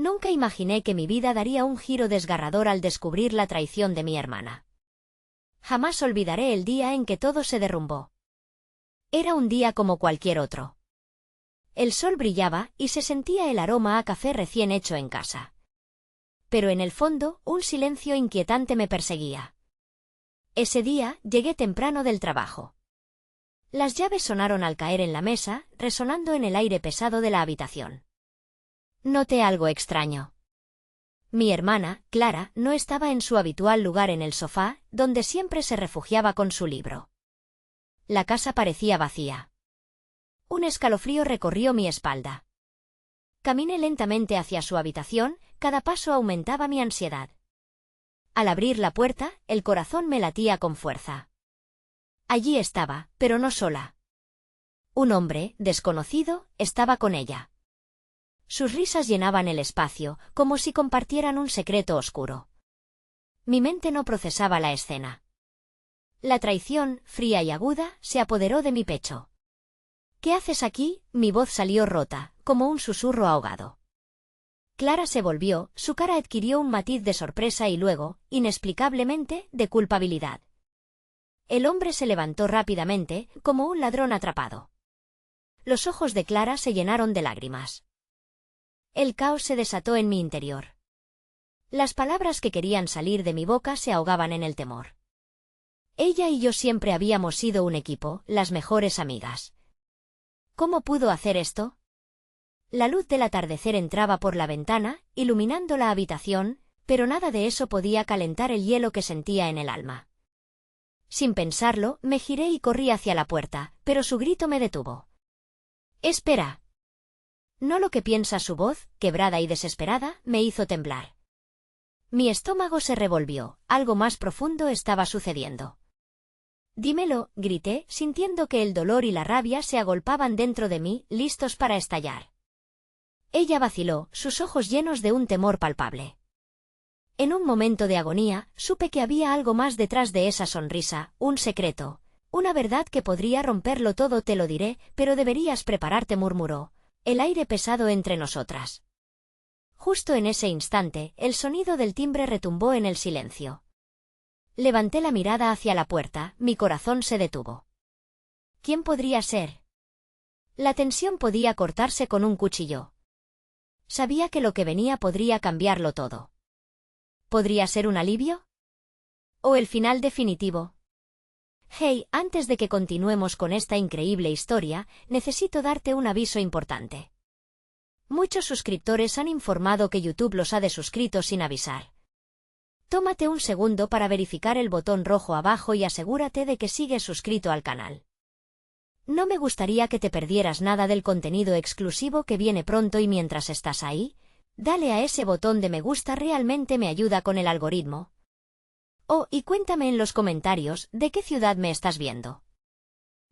Nunca imaginé que mi vida daría un giro desgarrador al descubrir la traición de mi hermana. Jamás olvidaré el día en que todo se derrumbó. Era un día como cualquier otro. El sol brillaba y se sentía el aroma a café recién hecho en casa. Pero en el fondo, un silencio inquietante me perseguía. Ese día, llegué temprano del trabajo. Las llaves sonaron al caer en la mesa, resonando en el aire pesado de la habitación. Noté algo extraño. Mi hermana, Clara, no estaba en su habitual lugar en el sofá, donde siempre se refugiaba con su libro. La casa parecía vacía. Un escalofrío recorrió mi espalda. Caminé lentamente hacia su habitación, cada paso aumentaba mi ansiedad. Al abrir la puerta, el corazón me latía con fuerza. Allí estaba, pero no sola. Un hombre, desconocido, estaba con ella. Sus risas llenaban el espacio, como si compartieran un secreto oscuro. Mi mente no procesaba la escena. La traición, fría y aguda, se apoderó de mi pecho. ¿Qué haces aquí? Mi voz salió rota, como un susurro ahogado. Clara se volvió, su cara adquirió un matiz de sorpresa y luego, inexplicablemente, de culpabilidad. El hombre se levantó rápidamente, como un ladrón atrapado. Los ojos de Clara se llenaron de lágrimas. El caos se desató en mi interior. Las palabras que querían salir de mi boca se ahogaban en el temor. Ella y yo siempre habíamos sido un equipo, las mejores amigas. ¿Cómo pudo hacer esto? La luz del atardecer entraba por la ventana, iluminando la habitación, pero nada de eso podía calentar el hielo que sentía en el alma. Sin pensarlo, me giré y corrí hacia la puerta, pero su grito me detuvo. «¡Espera!». No lo que piensa su voz, quebrada y desesperada, me hizo temblar. Mi estómago se revolvió, algo más profundo estaba sucediendo. «Dímelo», grité, sintiendo que el dolor y la rabia se agolpaban dentro de mí, listos para estallar. Ella vaciló, sus ojos llenos de un temor palpable. En un momento de agonía, supe que había algo más detrás de esa sonrisa, un secreto, una verdad que podría romperlo todo. «Te lo diré, pero deberías prepararte», murmuró, el aire pesado entre nosotras. Justo en ese instante, el sonido del timbre retumbó en el silencio. Levanté la mirada hacia la puerta, mi corazón se detuvo. ¿Quién podría ser? La tensión podía cortarse con un cuchillo. Sabía que lo que venía podría cambiarlo todo. ¿Podría ser un alivio? ¿O el final definitivo? Hey, antes de que continuemos con esta increíble historia, necesito darte un aviso importante. Muchos suscriptores han informado que YouTube los ha desuscrito sin avisar. Tómate un segundo para verificar el botón rojo abajo y asegúrate de que sigues suscrito al canal. No me gustaría que te perdieras nada del contenido exclusivo que viene pronto y mientras estás ahí, dale a ese botón de me gusta, realmente me ayuda con el algoritmo. Oh, y cuéntame en los comentarios de qué ciudad me estás viendo.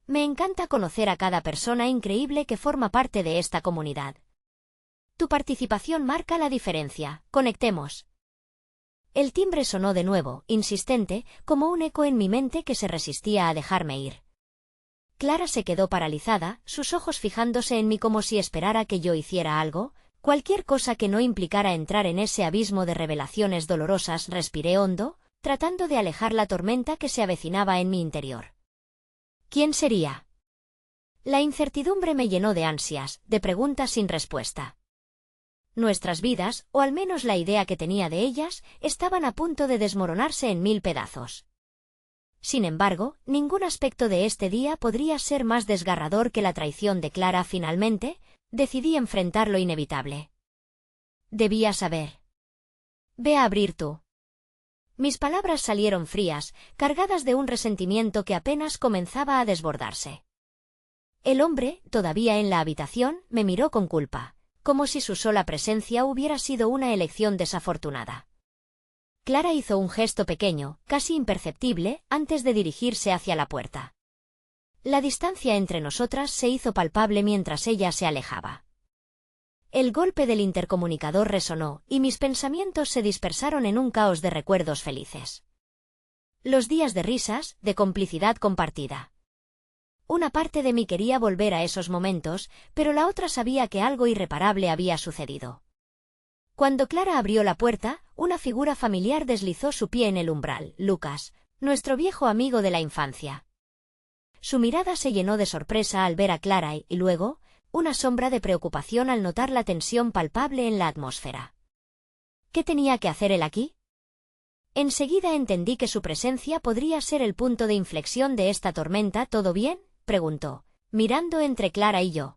Me encanta conocer a cada persona increíble que forma parte de esta comunidad. Tu participación marca la diferencia, conectemos. El timbre sonó de nuevo, insistente, como un eco en mi mente que se resistía a dejarme ir. Clara se quedó paralizada, sus ojos fijándose en mí como si esperara que yo hiciera algo, cualquier cosa que no implicara entrar en ese abismo de revelaciones dolorosas. Respiré hondo, tratando de alejar la tormenta que se avecinaba en mi interior. ¿Quién sería? La incertidumbre me llenó de ansias, de preguntas sin respuesta. Nuestras vidas, o al menos la idea que tenía de ellas, estaban a punto de desmoronarse en 1000 pedazos. Sin embargo, ningún aspecto de este día podría ser más desgarrador que la traición de Clara. Finalmente, decidí enfrentar lo inevitable. Debía saber. Ve a abrir tú. Mis palabras salieron frías, cargadas de un resentimiento que apenas comenzaba a desbordarse. El hombre, todavía en la habitación, me miró con culpa, como si su sola presencia hubiera sido una elección desafortunada. Clara hizo un gesto pequeño, casi imperceptible, antes de dirigirse hacia la puerta. La distancia entre nosotras se hizo palpable mientras ella se alejaba. El golpe del intercomunicador resonó, y mis pensamientos se dispersaron en un caos de recuerdos felices. Los días de risas, de complicidad compartida. Una parte de mí quería volver a esos momentos, pero la otra sabía que algo irreparable había sucedido. Cuando Clara abrió la puerta, una figura familiar deslizó su pie en el umbral. Lucas, nuestro viejo amigo de la infancia. Su mirada se llenó de sorpresa al ver a Clara y luego, una sombra de preocupación al notar la tensión palpable en la atmósfera. ¿Qué tenía que hacer él aquí? Enseguida entendí que su presencia podría ser el punto de inflexión de esta tormenta. ¿Todo bien?, preguntó, mirando entre Clara y yo.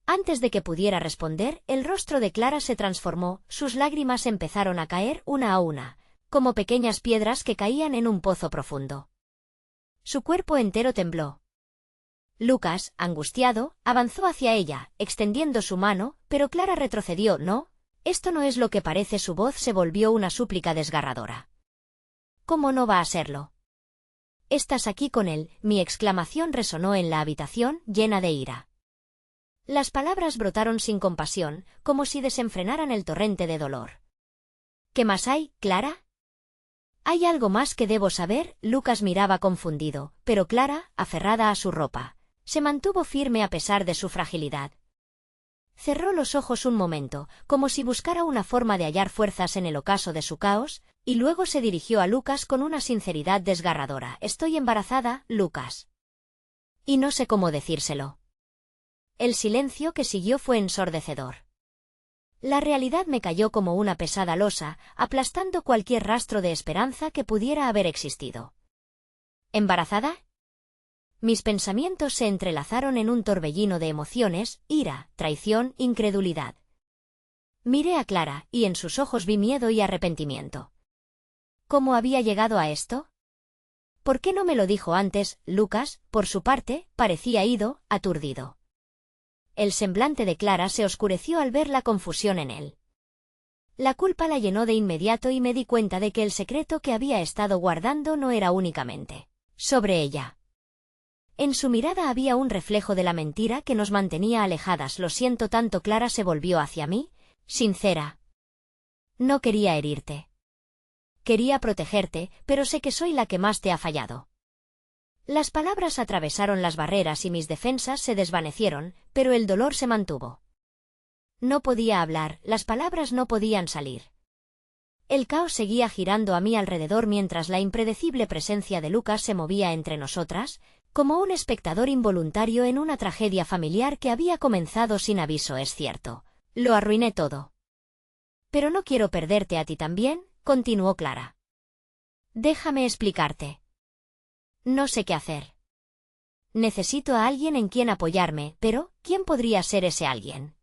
Antes de que pudiera responder, el rostro de Clara se transformó, sus lágrimas empezaron a caer una a una, como pequeñas piedras que caían en un pozo profundo. Su cuerpo entero tembló. Lucas, angustiado, avanzó hacia ella, extendiendo su mano, pero Clara retrocedió. «No, esto no es lo que parece». Su voz se volvió una súplica desgarradora. «¿Cómo no va a serlo? Estás aquí con él». Mi exclamación resonó en la habitación, llena de ira. Las palabras brotaron sin compasión, como si desenfrenaran el torrente de dolor. «¿Qué más hay, Clara?» «Hay algo más que debo saber». Lucas miraba confundido, pero Clara, aferrada a su ropa, se mantuvo firme a pesar de su fragilidad. Cerró los ojos un momento, como si buscara una forma de hallar fuerzas en el ocaso de su caos, y luego se dirigió a Lucas con una sinceridad desgarradora. «Estoy embarazada, Lucas. Y no sé cómo decírselo». El silencio que siguió fue ensordecedor. La realidad me cayó como una pesada losa, aplastando cualquier rastro de esperanza que pudiera haber existido. ¿Embarazada? Mis pensamientos se entrelazaron en un torbellino de emociones: ira, traición, incredulidad. Miré a Clara, y en sus ojos vi miedo y arrepentimiento. ¿Cómo había llegado a esto? ¿Por qué no me lo dijo antes? Lucas, por su parte, parecía ido, aturdido. El semblante de Clara se oscureció al ver la confusión en él. La culpa la llenó de inmediato y me di cuenta de que el secreto que había estado guardando no era únicamente sobre ella. En su mirada había un reflejo de la mentira que nos mantenía alejadas. «Lo siento tanto». Clara se volvió hacia mí, sincera. «No quería herirte. Quería protegerte, pero sé que soy la que más te ha fallado». Las palabras atravesaron las barreras y mis defensas se desvanecieron, pero el dolor se mantuvo. No podía hablar, las palabras no podían salir. El caos seguía girando a mi alrededor mientras la impredecible presencia de Lucas se movía entre nosotras, como un espectador involuntario en una tragedia familiar que había comenzado sin aviso. «Es cierto, lo arruiné todo. Pero no quiero perderte a ti también», continuó Clara. «Déjame explicarte. No sé qué hacer. Necesito a alguien en quien apoyarme, pero ¿quién podría ser ese alguien?».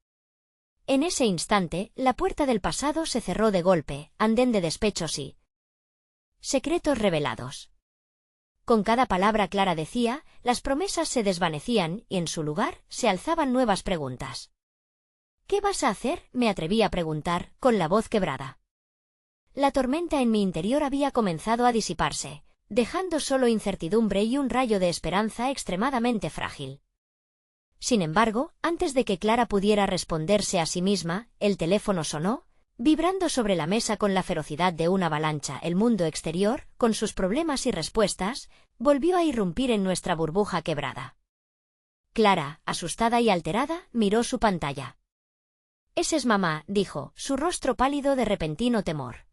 En ese instante, la puerta del pasado se cerró de golpe, andén de despechos y secretos revelados. Con cada palabra Clara decía, las promesas se desvanecían y en su lugar se alzaban nuevas preguntas. «¿Qué vas a hacer?», me atreví a preguntar, con la voz quebrada. La tormenta en mi interior había comenzado a disiparse, dejando solo incertidumbre y un rayo de esperanza extremadamente frágil. Sin embargo, antes de que Clara pudiera responderse a sí misma, el teléfono sonó, vibrando sobre la mesa con la ferocidad de una avalancha. El mundo exterior, con sus problemas y respuestas, volvió a irrumpir en nuestra burbuja quebrada. Clara, asustada y alterada, miró su pantalla. «Ese es mamá», dijo, su rostro pálido de repentino temor.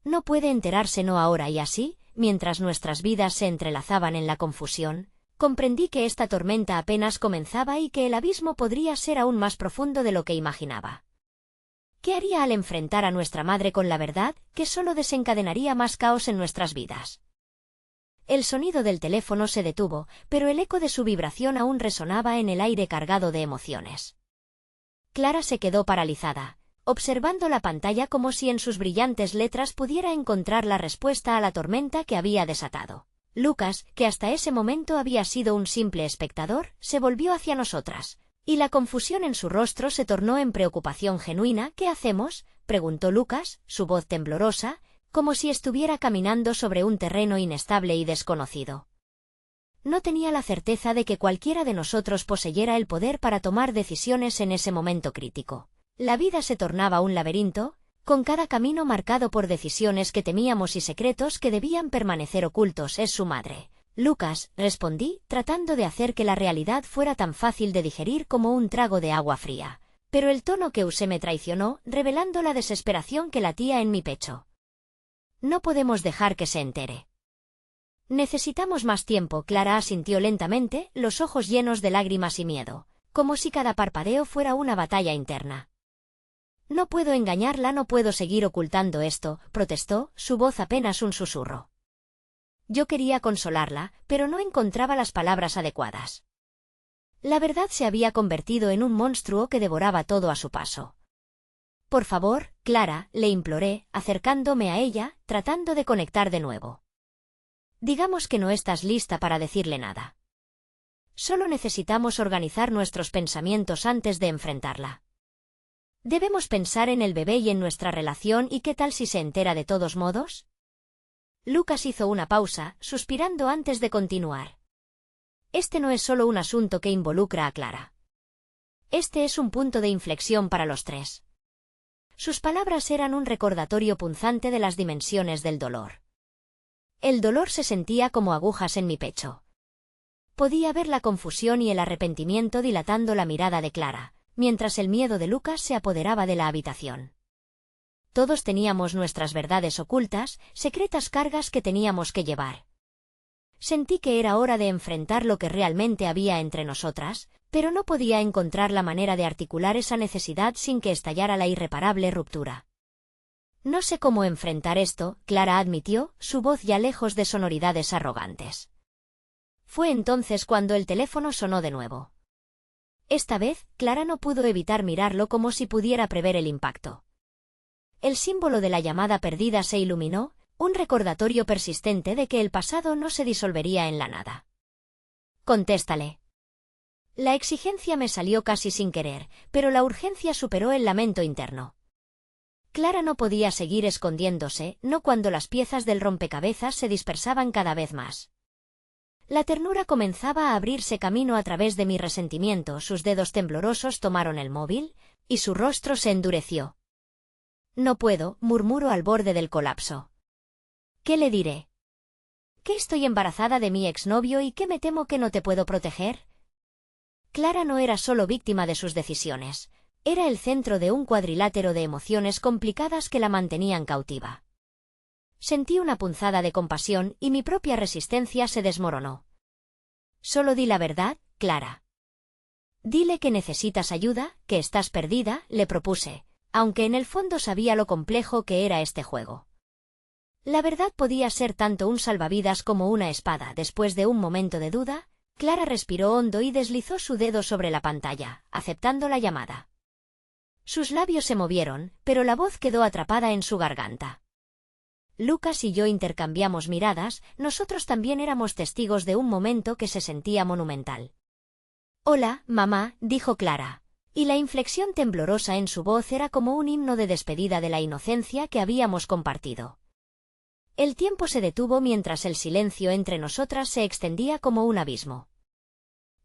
«No puede enterarse». «No ahora». Y así, mientras nuestras vidas se entrelazaban en la confusión, comprendí que esta tormenta apenas comenzaba y que el abismo podría ser aún más profundo de lo que imaginaba. ¿Qué haría al enfrentar a nuestra madre con la verdad, que solo desencadenaría más caos en nuestras vidas? El sonido del teléfono se detuvo, pero el eco de su vibración aún resonaba en el aire cargado de emociones. Clara se quedó paralizada, observando la pantalla como si en sus brillantes letras pudiera encontrar la respuesta a la tormenta que había desatado. Lucas, que hasta ese momento había sido un simple espectador, se volvió hacia nosotras, y la confusión en su rostro se tornó en preocupación genuina. «¿Qué hacemos?», preguntó Lucas, su voz temblorosa, como si estuviera caminando sobre un terreno inestable y desconocido. No tenía la certeza de que cualquiera de nosotros poseyera el poder para tomar decisiones en ese momento crítico. La vida se tornaba un laberinto, con cada camino marcado por decisiones que temíamos y secretos que debían permanecer ocultos. «Es su madre, Lucas», respondí, tratando de hacer que la realidad fuera tan fácil de digerir como un trago de agua fría. Pero el tono que usé me traicionó, revelando la desesperación que latía en mi pecho. No podemos dejar que se entere. Necesitamos más tiempo, Clara asintió lentamente, los ojos llenos de lágrimas y miedo, como si cada parpadeo fuera una batalla interna. No puedo engañarla, no puedo seguir ocultando esto, protestó, su voz apenas un susurro. Yo quería consolarla, pero no encontraba las palabras adecuadas. La verdad se había convertido en un monstruo que devoraba todo a su paso. Por favor, Clara, le imploré, acercándome a ella, tratando de conectar de nuevo. Digamos que no estás lista para decirle nada. Solo necesitamos organizar nuestros pensamientos antes de enfrentarla. ¿Debemos pensar en el bebé y en nuestra relación y qué tal si se entera de todos modos? Lucas hizo una pausa, suspirando antes de continuar. Este no es solo un asunto que involucra a Clara. Este es un punto de inflexión para los tres. Sus palabras eran un recordatorio punzante de las dimensiones del dolor. El dolor se sentía como agujas en mi pecho. Podía ver la confusión y el arrepentimiento dilatando la mirada de Clara, mientras el miedo de Lucas se apoderaba de la habitación. Todos teníamos nuestras verdades ocultas, secretas cargas que teníamos que llevar. Sentí que era hora de enfrentar lo que realmente había entre nosotras, pero no podía encontrar la manera de articular esa necesidad sin que estallara la irreparable ruptura. No sé cómo enfrentar esto, Clara admitió, su voz ya lejos de sonoridades arrogantes. Fue entonces cuando el teléfono sonó de nuevo. Esta vez, Clara no pudo evitar mirarlo como si pudiera prever el impacto. El símbolo de la llamada perdida se iluminó, un recordatorio persistente de que el pasado no se disolvería en la nada. Contéstale. La exigencia me salió casi sin querer, pero la urgencia superó el lamento interno. Clara no podía seguir escondiéndose, no cuando las piezas del rompecabezas se dispersaban cada vez más. La ternura comenzaba a abrirse camino a través de mi resentimiento, sus dedos temblorosos tomaron el móvil, y su rostro se endureció. No puedo, murmuró al borde del colapso. ¿Qué le diré? ¿Que estoy embarazada de mi exnovio y que me temo que no te puedo proteger? Clara no era solo víctima de sus decisiones, era el centro de un cuadrilátero de emociones complicadas que la mantenían cautiva. Sentí una punzada de compasión y mi propia resistencia se desmoronó. Solo di la verdad, Clara. Dile que necesitas ayuda, que estás perdida, le propuse, aunque en el fondo sabía lo complejo que era este juego. La verdad podía ser tanto un salvavidas como una espada. Después de un momento de duda, Clara respiró hondo y deslizó su dedo sobre la pantalla, aceptando la llamada. Sus labios se movieron, pero la voz quedó atrapada en su garganta. Lucas y yo intercambiamos miradas, nosotros también éramos testigos de un momento que se sentía monumental. «Hola, mamá», dijo Clara, y la inflexión temblorosa en su voz era como un himno de despedida de la inocencia que habíamos compartido. El tiempo se detuvo mientras el silencio entre nosotras se extendía como un abismo.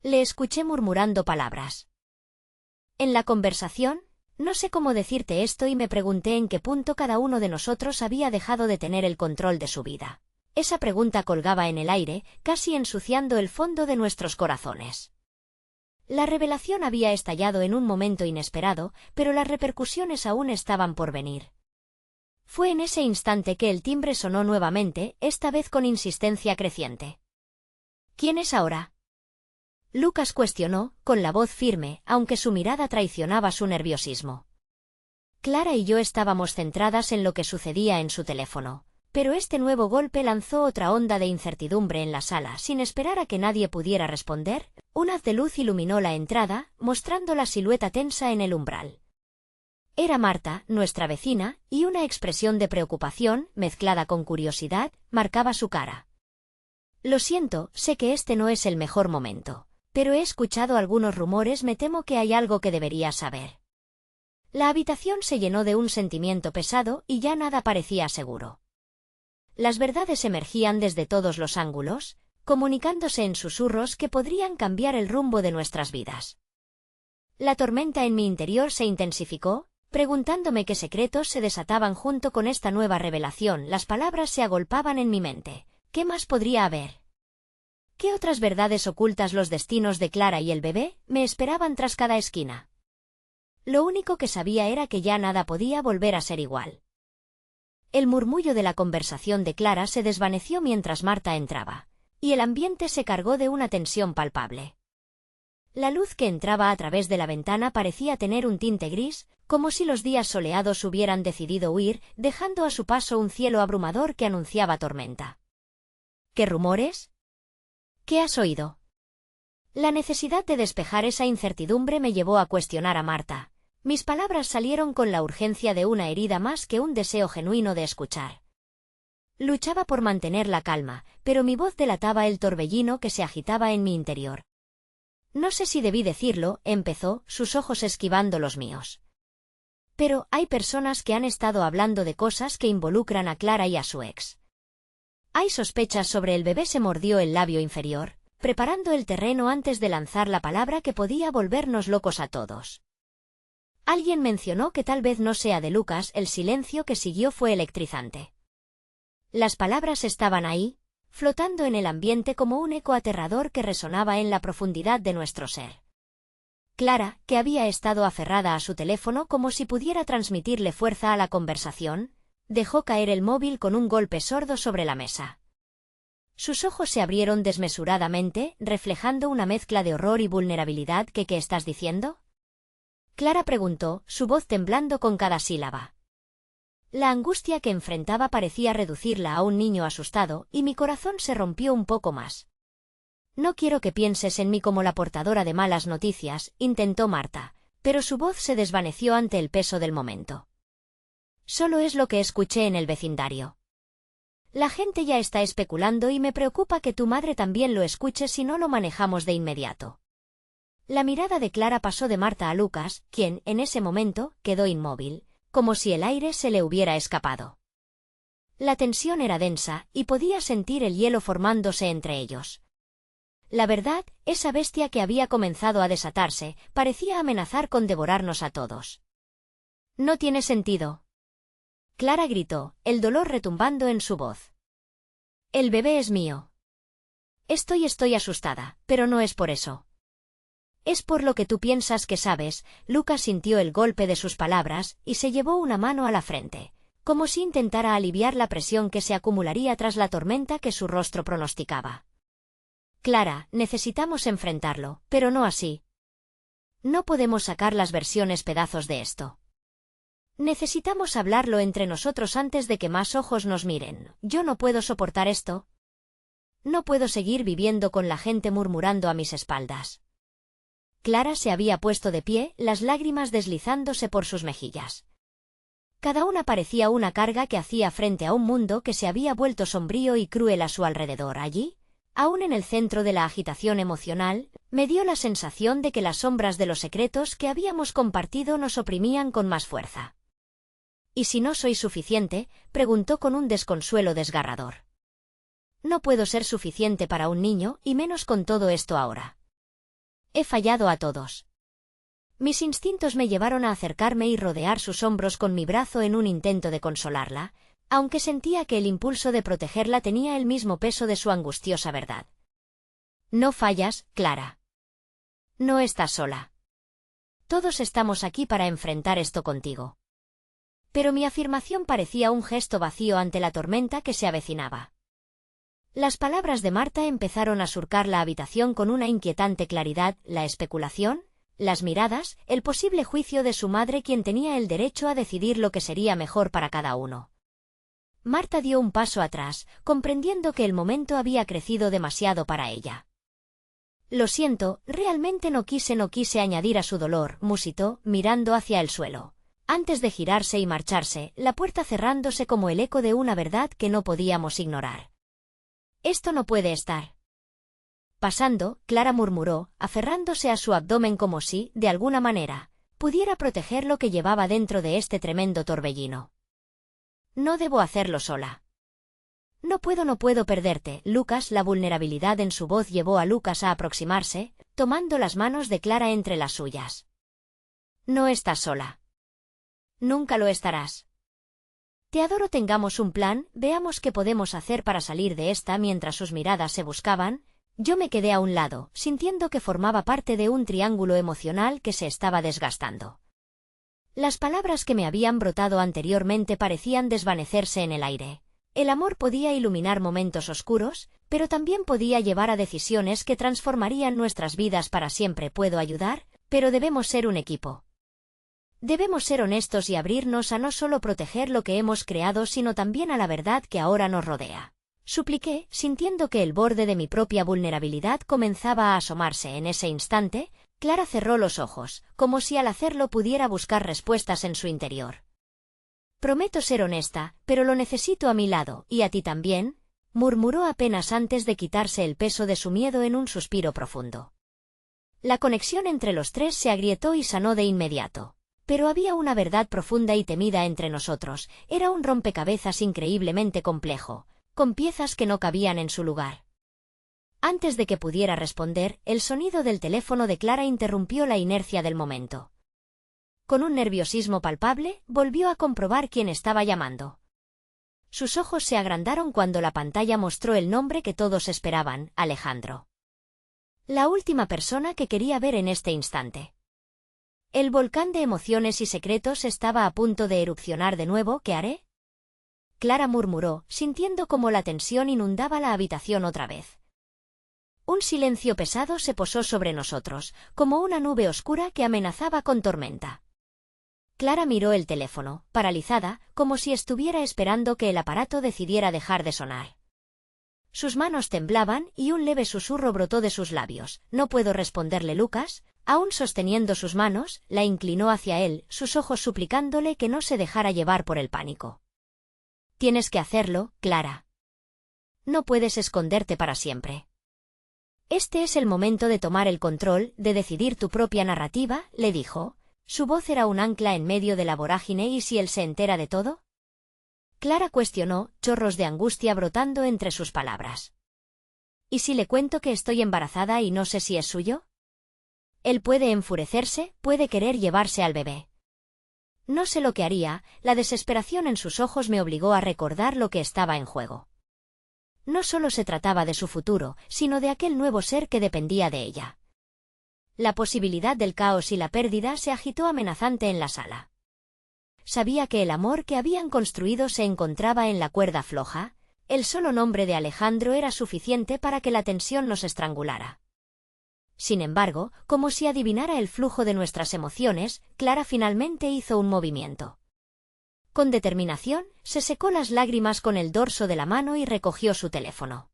Le escuché murmurando palabras. En la conversación, no sé cómo decirte esto y me pregunté en qué punto cada uno de nosotros había dejado de tener el control de su vida. Esa pregunta colgaba en el aire, casi ensuciando el fondo de nuestros corazones. La revelación había estallado en un momento inesperado, pero las repercusiones aún estaban por venir. Fue en ese instante que el timbre sonó nuevamente, esta vez con insistencia creciente. ¿Quién es ahora? Lucas cuestionó, con la voz firme, aunque su mirada traicionaba su nerviosismo. Clara y yo estábamos centradas en lo que sucedía en su teléfono, pero este nuevo golpe lanzó otra onda de incertidumbre en la sala. Sin esperar a que nadie pudiera responder, un haz de luz iluminó la entrada, mostrando la silueta tensa en el umbral. Era Marta, nuestra vecina, y una expresión de preocupación, mezclada con curiosidad, marcaba su cara. Lo siento, sé que este no es el mejor momento, pero he escuchado algunos rumores, me temo que hay algo que deberías saber. La habitación se llenó de un sentimiento pesado y ya nada parecía seguro. Las verdades emergían desde todos los ángulos, comunicándose en susurros que podrían cambiar el rumbo de nuestras vidas. La tormenta en mi interior se intensificó, preguntándome qué secretos se desataban junto con esta nueva revelación. Las palabras se agolpaban en mi mente. ¿Qué más podría haber? ¿Qué otras verdades ocultas? Los destinos de Clara y el bebé me esperaban tras cada esquina. Lo único que sabía era que ya nada podía volver a ser igual. El murmullo de la conversación de Clara se desvaneció mientras Marta entraba, y el ambiente se cargó de una tensión palpable. La luz que entraba a través de la ventana parecía tener un tinte gris, como si los días soleados hubieran decidido huir, dejando a su paso un cielo abrumador que anunciaba tormenta. ¿Qué rumores? ¿Qué has oído? La necesidad de despejar esa incertidumbre me llevó a cuestionar a Marta. Mis palabras salieron con la urgencia de una herida más que un deseo genuino de escuchar. Luchaba por mantener la calma, pero mi voz delataba el torbellino que se agitaba en mi interior. No sé si debí decirlo, empezó, sus ojos esquivando los míos. Pero hay personas que han estado hablando de cosas que involucran a Clara y a su ex. Hay sospechas sobre el bebé. Se mordió el labio inferior, preparando el terreno antes de lanzar la palabra que podía volvernos locos a todos. Alguien mencionó que tal vez no sea de Lucas. El silencio que siguió fue electrizante. Las palabras estaban ahí, flotando en el ambiente como un eco aterrador que resonaba en la profundidad de nuestro ser. Clara, que había estado aferrada a su teléfono como si pudiera transmitirle fuerza a la conversación, dejó caer el móvil con un golpe sordo sobre la mesa. Sus ojos se abrieron desmesuradamente, reflejando una mezcla de horror y vulnerabilidad. ¿Qué estás diciendo? Clara preguntó, su voz temblando con cada sílaba. La angustia que enfrentaba parecía reducirla a un niño asustado, y mi corazón se rompió un poco más. No quiero que pienses en mí como la portadora de malas noticias, intentó Marta, pero su voz se desvaneció ante el peso del momento. Solo es lo que escuché en el vecindario. La gente ya está especulando y me preocupa que tu madre también lo escuche si no lo manejamos de inmediato. La mirada de Clara pasó de Marta a Lucas, quien, en ese momento, quedó inmóvil, como si el aire se le hubiera escapado. La tensión era densa, y podía sentir el hielo formándose entre ellos. La verdad, esa bestia que había comenzado a desatarse, parecía amenazar con devorarnos a todos. No tiene sentido. Clara gritó, el dolor retumbando en su voz. El bebé es mío. Estoy asustada, pero no es por eso. Es por lo que tú piensas que sabes. Lucas sintió el golpe de sus palabras, y se llevó una mano a la frente, como si intentara aliviar la presión que se acumularía tras la tormenta que su rostro pronosticaba. Clara, necesitamos enfrentarlo, pero no así. No podemos sacar las versiones pedazos de esto. Necesitamos hablarlo entre nosotros antes de que más ojos nos miren. Yo no puedo soportar esto. No puedo seguir viviendo con la gente murmurando a mis espaldas. Clara se había puesto de pie, las lágrimas deslizándose por sus mejillas. Cada una parecía una carga que hacía frente a un mundo que se había vuelto sombrío y cruel a su alrededor. Allí, aún en el centro de la agitación emocional, me dio la sensación de que las sombras de los secretos que habíamos compartido nos oprimían con más fuerza. ¿Y si no soy suficiente?, preguntó con un desconsuelo desgarrador. No puedo ser suficiente para un niño, y menos con todo esto ahora. He fallado a todos. Mis instintos me llevaron a acercarme y rodear sus hombros con mi brazo en un intento de consolarla, aunque sentía que el impulso de protegerla tenía el mismo peso de su angustiosa verdad. No fallas, Clara. No estás sola. Todos estamos aquí para enfrentar esto contigo. Pero mi afirmación parecía un gesto vacío ante la tormenta que se avecinaba. Las palabras de Marta empezaron a surcar la habitación con una inquietante claridad, la especulación, las miradas, el posible juicio de su madre, quien tenía el derecho a decidir lo que sería mejor para cada uno. Marta dio un paso atrás, comprendiendo que el momento había crecido demasiado para ella. Lo siento, realmente no quise añadir a su dolor, musitó, mirando hacia el suelo, antes de girarse y marcharse, la puerta cerrándose como el eco de una verdad que no podíamos ignorar. Esto no puede estar pasando, Clara murmuró, aferrándose a su abdomen como si, de alguna manera, pudiera proteger lo que llevaba dentro de este tremendo torbellino. No debo hacerlo sola. No puedo perderte, Lucas. La vulnerabilidad en su voz llevó a Lucas a aproximarse, tomando las manos de Clara entre las suyas. No estás sola. Nunca lo estarás. Te adoro. Tengamos un plan, veamos qué podemos hacer para salir de esta. Mientras sus miradas se buscaban, yo me quedé a un lado, sintiendo que formaba parte de un triángulo emocional que se estaba desgastando. Las palabras que me habían brotado anteriormente parecían desvanecerse en el aire. El amor podía iluminar momentos oscuros, pero también podía llevar a decisiones que transformarían nuestras vidas para siempre. Puedo ayudar, pero debemos ser un equipo. Debemos ser honestos y abrirnos a no solo proteger lo que hemos creado, sino también a la verdad que ahora nos rodea. Supliqué, sintiendo que el borde de mi propia vulnerabilidad comenzaba a asomarse. En ese instante, Clara cerró los ojos, como si al hacerlo pudiera buscar respuestas en su interior. «Prometo ser honesta, pero lo necesito a mi lado, y a ti también», murmuró apenas antes de quitarse el peso de su miedo en un suspiro profundo. La conexión entre los tres se agrietó y sanó de inmediato. Pero había una verdad profunda y temida entre nosotros. Era un rompecabezas increíblemente complejo, con piezas que no cabían en su lugar. Antes de que pudiera responder, el sonido del teléfono de Clara interrumpió la inercia del momento. Con un nerviosismo palpable, volvió a comprobar quién estaba llamando. Sus ojos se agrandaron cuando la pantalla mostró el nombre que todos esperaban: Alejandro. La última persona que quería ver en este instante. El volcán de emociones y secretos estaba a punto de erupcionar de nuevo. ¿Qué haré?, Clara murmuró, sintiendo cómo la tensión inundaba la habitación otra vez. Un silencio pesado se posó sobre nosotros, como una nube oscura que amenazaba con tormenta. Clara miró el teléfono, paralizada, como si estuviera esperando que el aparato decidiera dejar de sonar. Sus manos temblaban y un leve susurro brotó de sus labios. «No puedo responderle». Lucas, aún sosteniendo sus manos, la inclinó hacia él, sus ojos suplicándole que no se dejara llevar por el pánico. «Tienes que hacerlo, Clara. No puedes esconderte para siempre. Este es el momento de tomar el control, de decidir tu propia narrativa», le dijo. Su voz era un ancla en medio de la vorágine. «¿Y si él se entera de todo?», Clara cuestionó, chorros de angustia brotando entre sus palabras. «¿Y si le cuento que estoy embarazada y no sé si es suyo? Él puede enfurecerse, puede querer llevarse al bebé. No sé lo que haría». La desesperación en sus ojos me obligó a recordar lo que estaba en juego. No solo se trataba de su futuro, sino de aquel nuevo ser que dependía de ella. La posibilidad del caos y la pérdida se agitó amenazante en la sala. Sabía que el amor que habían construido se encontraba en la cuerda floja. El solo nombre de Alejandro era suficiente para que la tensión nos estrangulara. Sin embargo, como si adivinara el flujo de nuestras emociones, Clara finalmente hizo un movimiento. Con determinación, se secó las lágrimas con el dorso de la mano y recogió su teléfono.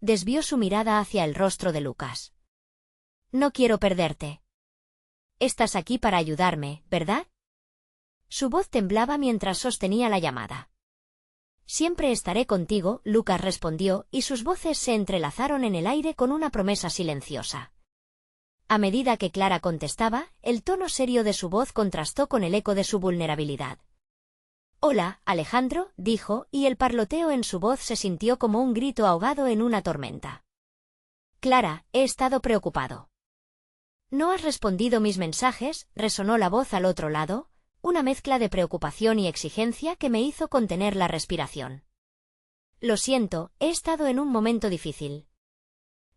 Desvió su mirada hacia el rostro de Lucas. «No quiero perderte. Estás aquí para ayudarme, ¿verdad?». Su voz temblaba mientras sostenía la llamada. «Siempre estaré contigo», Lucas respondió, y sus voces se entrelazaron en el aire con una promesa silenciosa. A medida que Clara contestaba, el tono serio de su voz contrastó con el eco de su vulnerabilidad. «Hola, Alejandro», dijo, y el parloteo en su voz se sintió como un grito ahogado en una tormenta. «Clara, he estado preocupado». «¿No has respondido mis mensajes?», resonó la voz al otro lado, una mezcla de preocupación y exigencia que me hizo contener la respiración. «Lo siento, he estado en un momento difícil».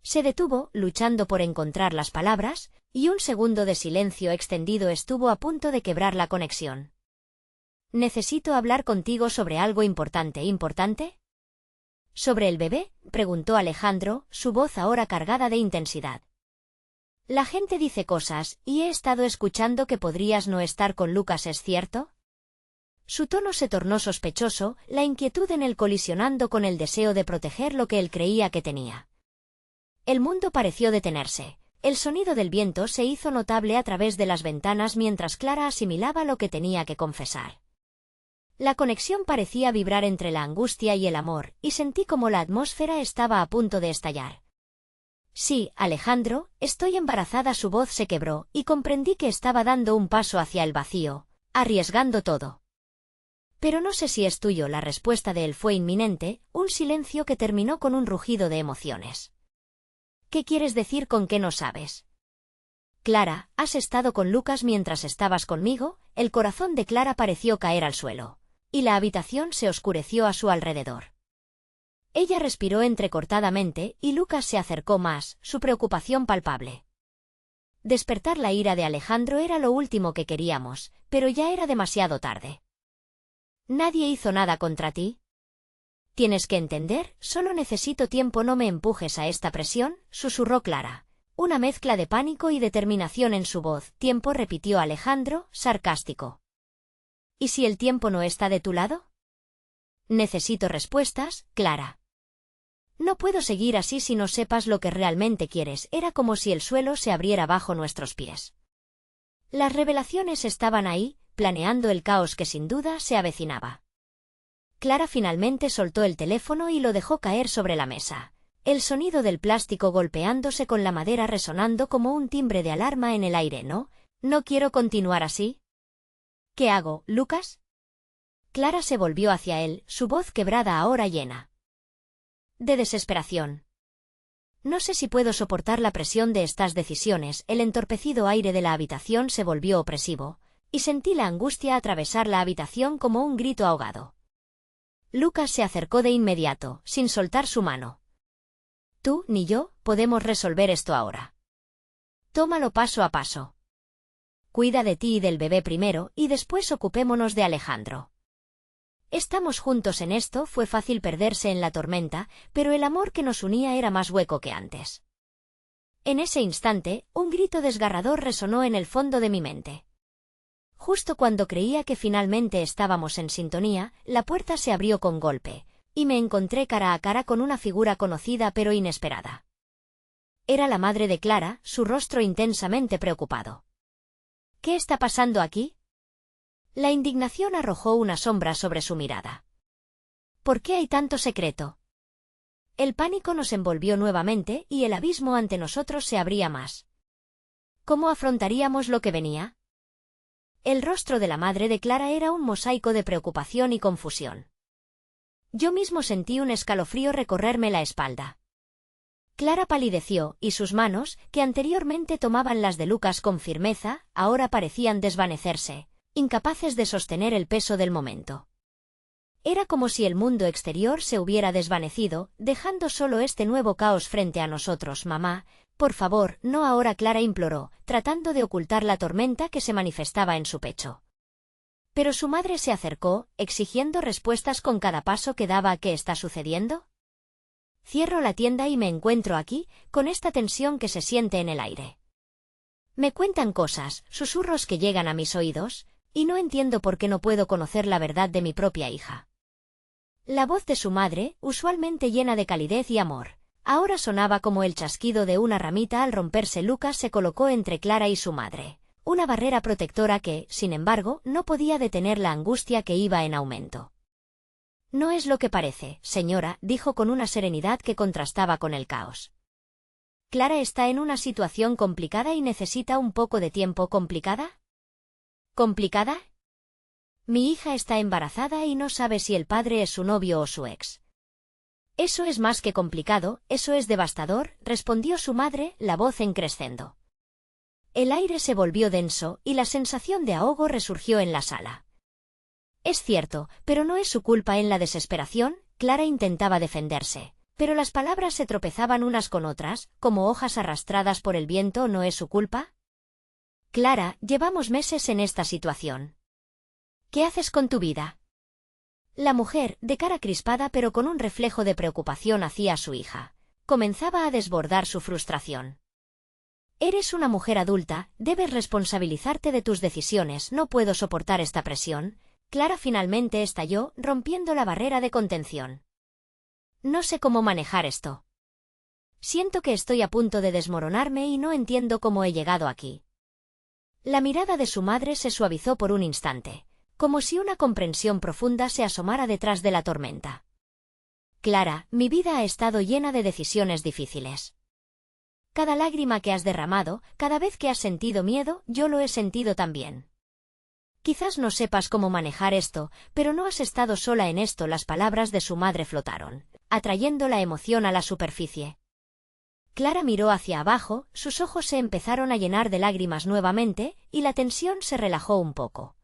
Se detuvo, luchando por encontrar las palabras, y un segundo de silencio extendido estuvo a punto de quebrar la conexión. «Necesito hablar contigo sobre algo importante». «¿Importante?». «¿Sobre el bebé?», preguntó Alejandro, su voz ahora cargada de intensidad. «La gente dice cosas, y he estado escuchando que podrías no estar con Lucas, ¿es cierto?». Su tono se tornó sospechoso, la inquietud en él colisionando con el deseo de proteger lo que él creía que tenía. El mundo pareció detenerse. El sonido del viento se hizo notable a través de las ventanas mientras Clara asimilaba lo que tenía que confesar. La conexión parecía vibrar entre la angustia y el amor, y sentí como la atmósfera estaba a punto de estallar. «Sí, Alejandro, estoy embarazada». Su voz se quebró, y comprendí que estaba dando un paso hacia el vacío, arriesgando todo. «Pero no sé si es tuyo». La respuesta de él fue inminente, un silencio que terminó con un rugido de emociones. «¿Qué quieres decir con que no sabes?». «Clara, ¿has estado con Lucas mientras estabas conmigo?». El corazón de Clara pareció caer al suelo, y la habitación se oscureció a su alrededor. Ella respiró entrecortadamente, y Lucas se acercó más, su preocupación palpable. Despertar la ira de Alejandro era lo último que queríamos, pero ya era demasiado tarde. ¿Nadie hizo nada contra ti? Tienes que entender, solo necesito tiempo, no me empujes a esta presión, susurró Clara. Una mezcla de pánico y determinación en su voz. Tiempo, repitió Alejandro, sarcástico. ¿Y si el tiempo no está de tu lado? Necesito respuestas, Clara. No puedo seguir así si no sepas lo que realmente quieres. Era como si el suelo se abriera bajo nuestros pies. Las revelaciones estaban ahí, planeando el caos que sin duda se avecinaba. Clara finalmente soltó el teléfono y lo dejó caer sobre la mesa. El sonido del plástico golpeándose con la madera resonando como un timbre de alarma en el aire. No quiero continuar así. ¿Qué hago, Lucas? Clara se volvió hacia él, su voz quebrada ahora llena de desesperación. No sé si puedo soportar la presión de estas decisiones. El entorpecido aire de la habitación se volvió opresivo, y sentí la angustia atravesar la habitación como un grito ahogado. Lucas se acercó de inmediato, sin soltar su mano. Tú, ni yo, podemos resolver esto ahora. Tómalo paso a paso. Cuida de ti y del bebé primero, y después ocupémonos de Alejandro. Estamos juntos en esto. Fue fácil perderse en la tormenta, pero el amor que nos unía era más hueco que antes. En ese instante, un grito desgarrador resonó en el fondo de mi mente. Justo cuando creía que finalmente estábamos en sintonía, la puerta se abrió con golpe, y me encontré cara a cara con una figura conocida pero inesperada. Era la madre de Clara, su rostro intensamente preocupado. ¿Qué está pasando aquí? La indignación arrojó una sombra sobre su mirada. ¿Por qué hay tanto secreto? El pánico nos envolvió nuevamente y el abismo ante nosotros se abría más. ¿Cómo afrontaríamos lo que venía? El rostro de la madre de Clara era un mosaico de preocupación y confusión. Yo mismo sentí un escalofrío recorrerme la espalda. Clara palideció, y sus manos, que anteriormente tomaban las de Lucas con firmeza, ahora parecían desvanecerse, incapaces de sostener el peso del momento. Era como si el mundo exterior se hubiera desvanecido, dejando solo este nuevo caos frente a nosotros. Mamá, por favor, no ahora, Clara imploró, tratando de ocultar la tormenta que se manifestaba en su pecho. Pero su madre se acercó, exigiendo respuestas con cada paso que daba. ¿Qué está sucediendo? Cierro la tienda y me encuentro aquí, con esta tensión que se siente en el aire. Me cuentan cosas, susurros que llegan a mis oídos, y no entiendo por qué no puedo conocer la verdad de mi propia hija. La voz de su madre, usualmente llena de calidez y amor, ahora sonaba como el chasquido de una ramita al romperse. Lucas se colocó entre Clara y su madre, una barrera protectora que, sin embargo, no podía detener la angustia que iba en aumento. No es lo que parece, señora, dijo con una serenidad que contrastaba con el caos. Clara está en una situación complicada y necesita un poco de tiempo. ¿Complicada? ¿Complicada? Mi hija está embarazada y no sabe si el padre es su novio o su ex. Eso es más que complicado, eso es devastador, respondió su madre, la voz en crescendo. El aire se volvió denso y la sensación de ahogo resurgió en la sala. Es cierto, pero no es su culpa. En la desesperación, Clara intentaba defenderse, pero las palabras se tropezaban unas con otras, como hojas arrastradas por el viento. ¿No es su culpa? Clara, llevamos meses en esta situación. ¿Qué haces con tu vida? La mujer, de cara crispada pero con un reflejo de preocupación hacia su hija, comenzaba a desbordar su frustración. Eres una mujer adulta, debes responsabilizarte de tus decisiones. No puedo soportar esta presión. Clara finalmente estalló, rompiendo la barrera de contención. No sé cómo manejar esto. Siento que estoy a punto de desmoronarme y no entiendo cómo he llegado aquí. La mirada de su madre se suavizó por un instante, como si una comprensión profunda se asomara detrás de la tormenta. Clara, mi vida ha estado llena de decisiones difíciles. Cada lágrima que has derramado, cada vez que has sentido miedo, yo lo he sentido también. Quizás no sepas cómo manejar esto, pero no has estado sola en esto. Las palabras de su madre flotaron, atrayendo la emoción a la superficie. Clara miró hacia abajo, sus ojos se empezaron a llenar de lágrimas nuevamente, y la tensión se relajó un poco.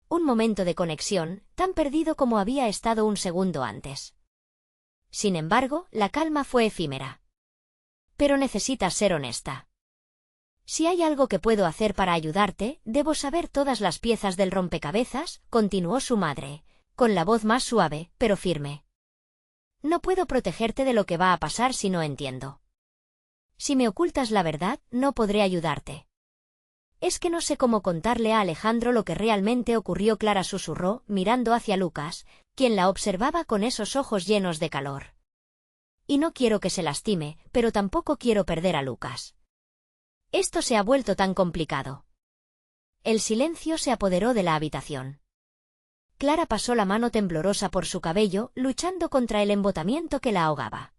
Un momento de conexión, tan perdido como había estado un segundo antes. Sin embargo, la calma fue efímera. Pero necesitas ser honesta. Si hay algo que puedo hacer para ayudarte, debo saber todas las piezas del rompecabezas, continuó su madre, con la voz más suave, pero firme. No puedo protegerte de lo que va a pasar si no entiendo. Si me ocultas la verdad, no podré ayudarte. Es que no sé cómo contarle a Alejandro lo que realmente ocurrió, Clara susurró, mirando hacia Lucas, quien la observaba con esos ojos llenos de calor. Y no quiero que se lastime, pero tampoco quiero perder a Lucas. Esto se ha vuelto tan complicado. El silencio se apoderó de la habitación. Clara pasó la mano temblorosa por su cabello, luchando contra el embotamiento que la ahogaba.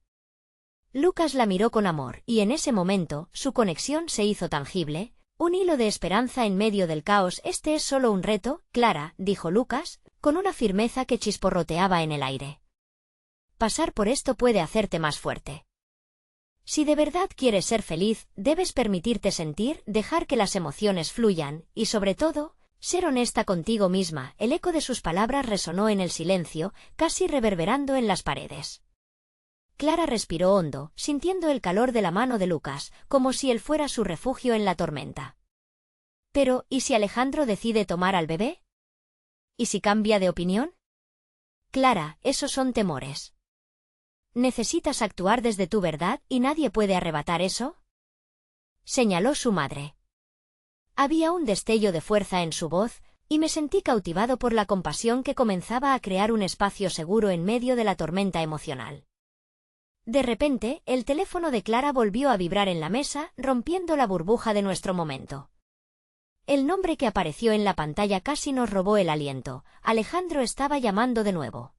Lucas la miró con amor, y en ese momento, su conexión se hizo tangible, un hilo de esperanza en medio del caos. Este es solo un reto, Clara, dijo Lucas, con una firmeza que chisporroteaba en el aire. Pasar por esto puede hacerte más fuerte. Si de verdad quieres ser feliz, debes permitirte sentir, dejar que las emociones fluyan, y sobre todo, ser honesta contigo misma. El eco de sus palabras resonó en el silencio, casi reverberando en las paredes. Clara respiró hondo, sintiendo el calor de la mano de Lucas, como si él fuera su refugio en la tormenta. Pero, ¿y si Alejandro decide tomar al bebé? ¿Y si cambia de opinión? Clara, esos son temores. Necesitas actuar desde tu verdad y nadie puede arrebatar eso, señaló su madre. Había un destello de fuerza en su voz, y me sentí cautivado por la compasión que comenzaba a crear un espacio seguro en medio de la tormenta emocional. De repente, el teléfono de Clara volvió a vibrar en la mesa, rompiendo la burbuja de nuestro momento. El nombre que apareció en la pantalla casi nos robó el aliento. Alejandro estaba llamando de nuevo.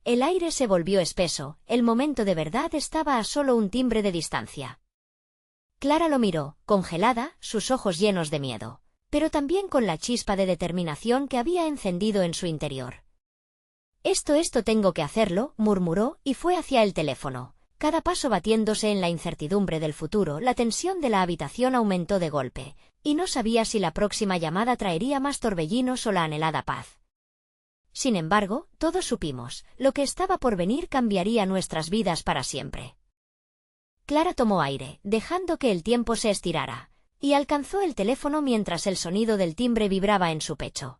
El aire se volvió espeso, el momento de verdad estaba a solo un timbre de distancia. Clara lo miró, congelada, sus ojos llenos de miedo, pero también con la chispa de determinación que había encendido en su interior. Esto tengo que hacerlo, murmuró, y fue hacia el teléfono, cada paso batiéndose en la incertidumbre del futuro. La tensión de la habitación aumentó de golpe, y no sabía si la próxima llamada traería más torbellinos o la anhelada paz. Sin embargo, todos supimos, lo que estaba por venir cambiaría nuestras vidas para siempre. Clara tomó aire, dejando que el tiempo se estirara, y alcanzó el teléfono mientras el sonido del timbre vibraba en su pecho.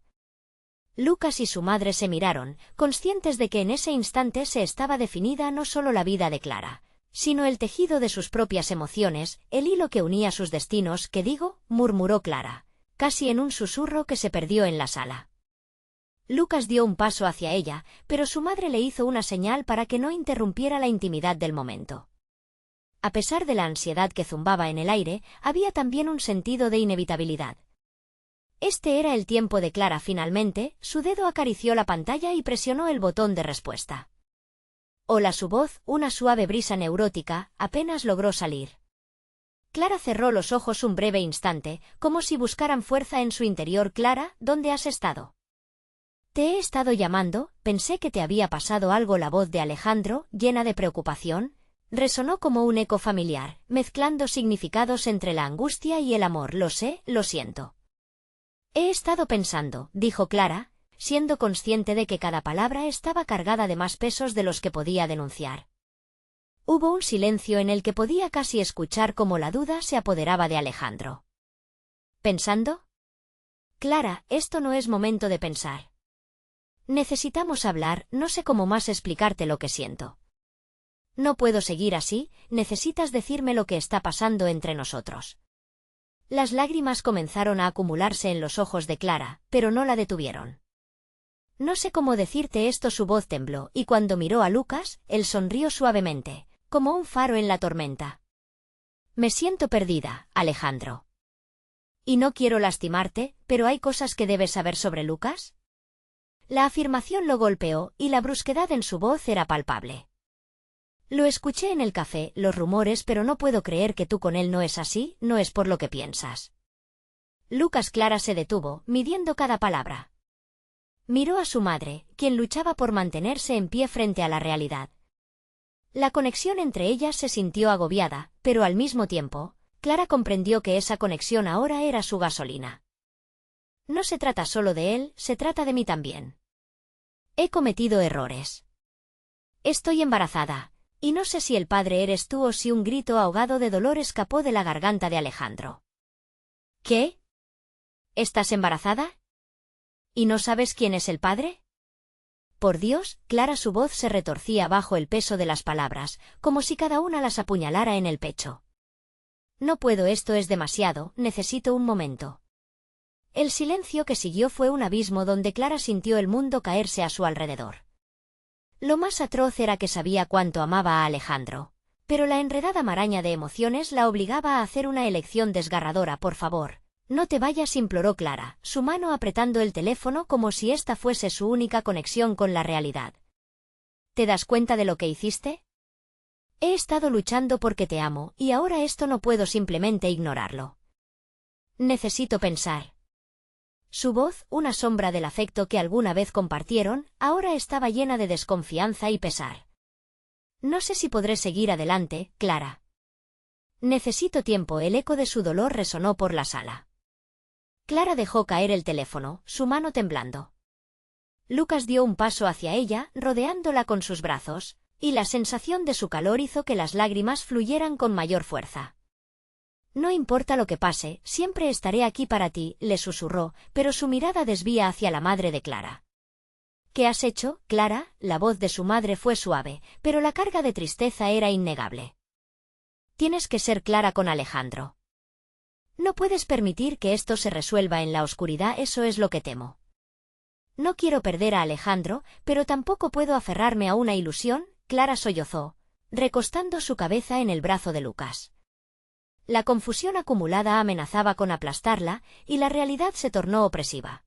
Lucas y su madre se miraron, conscientes de que en ese instante se estaba definida no solo la vida de Clara, sino el tejido de sus propias emociones, el hilo que unía sus destinos. ¿Qué digo?, murmuró Clara, casi en un susurro que se perdió en la sala. Lucas dio un paso hacia ella, pero su madre le hizo una señal para que no interrumpiera la intimidad del momento. A pesar de la ansiedad que zumbaba en el aire, había también un sentido de inevitabilidad. Este era el tiempo de Clara. Finalmente, su dedo acarició la pantalla y presionó el botón de respuesta. Hola. Su voz, una suave brisa neurótica, apenas logró salir. Clara cerró los ojos un breve instante, como si buscaran fuerza en su interior. Clara, ¿dónde has estado? Te he estado llamando, pensé que te había pasado algo. La voz de Alejandro, llena de preocupación, resonó como un eco familiar, mezclando significados entre la angustia y el amor. Lo sé, lo siento. He estado pensando, dijo Clara, siendo consciente de que cada palabra estaba cargada de más pesos de los que podía denunciar. Hubo un silencio en el que podía casi escuchar cómo la duda se apoderaba de Alejandro. ¿Pensando? Clara, esto no es momento de pensar. Necesitamos hablar, no sé cómo más explicarte lo que siento. No puedo seguir así, necesitas decirme lo que está pasando entre nosotros. Las lágrimas comenzaron a acumularse en los ojos de Clara, pero no la detuvieron. No sé cómo decirte esto. Su voz tembló, y cuando miró a Lucas, él sonrió suavemente, como un faro en la tormenta. Me siento perdida, Alejandro. Y no quiero lastimarte, pero ¿hay cosas que debes saber sobre Lucas? La afirmación lo golpeó, y la brusquedad en su voz era palpable. Lo escuché en el café, los rumores, pero no puedo creer que tú con él. No es así, no es por lo que piensas. Lucas. Clara se detuvo, midiendo cada palabra. Miró a su madre, quien luchaba por mantenerse en pie frente a la realidad. La conexión entre ellas se sintió agobiada, pero al mismo tiempo, Clara comprendió que esa conexión ahora era su gasolina. No se trata solo de él, se trata de mí también. He cometido errores. Estoy embarazada, y no sé si el padre eres tú o si. Un grito ahogado de dolor escapó de la garganta de Alejandro. ¿Qué? ¿Estás embarazada? ¿Y no sabes quién es el padre? Por Dios, Clara, su voz se retorcía bajo el peso de las palabras, como si cada una las apuñalara en el pecho. No puedo, esto es demasiado, necesito un momento. El silencio que siguió fue un abismo donde Clara sintió el mundo caerse a su alrededor. Lo más atroz era que sabía cuánto amaba a Alejandro, pero la enredada maraña de emociones la obligaba a hacer una elección desgarradora. Por favor, no te vayas, imploró Clara, su mano apretando el teléfono como si esta fuese su única conexión con la realidad. ¿Te das cuenta de lo que hiciste? He estado luchando porque te amo, y ahora esto no puedo simplemente ignorarlo. Necesito pensar. Su voz, una sombra del afecto que alguna vez compartieron, ahora estaba llena de desconfianza y pesar. No sé si podré seguir adelante, Clara. Necesito tiempo. El eco de su dolor resonó por la sala. Clara dejó caer el teléfono, su mano temblando. Lucas dio un paso hacia ella, rodeándola con sus brazos, y la sensación de su calor hizo que las lágrimas fluyeran con mayor fuerza. No importa lo que pase, siempre estaré aquí para ti, le susurró, pero su mirada desvía hacia la madre de Clara. ¿Qué has hecho, Clara? La voz de su madre fue suave, pero la carga de tristeza era innegable. Tienes que ser clara con Alejandro. No puedes permitir que esto se resuelva en la oscuridad, eso es lo que temo. No quiero perder a Alejandro, pero tampoco puedo aferrarme a una ilusión, Clara sollozó, recostando su cabeza en el brazo de Lucas. La confusión acumulada amenazaba con aplastarla, y la realidad se tornó opresiva.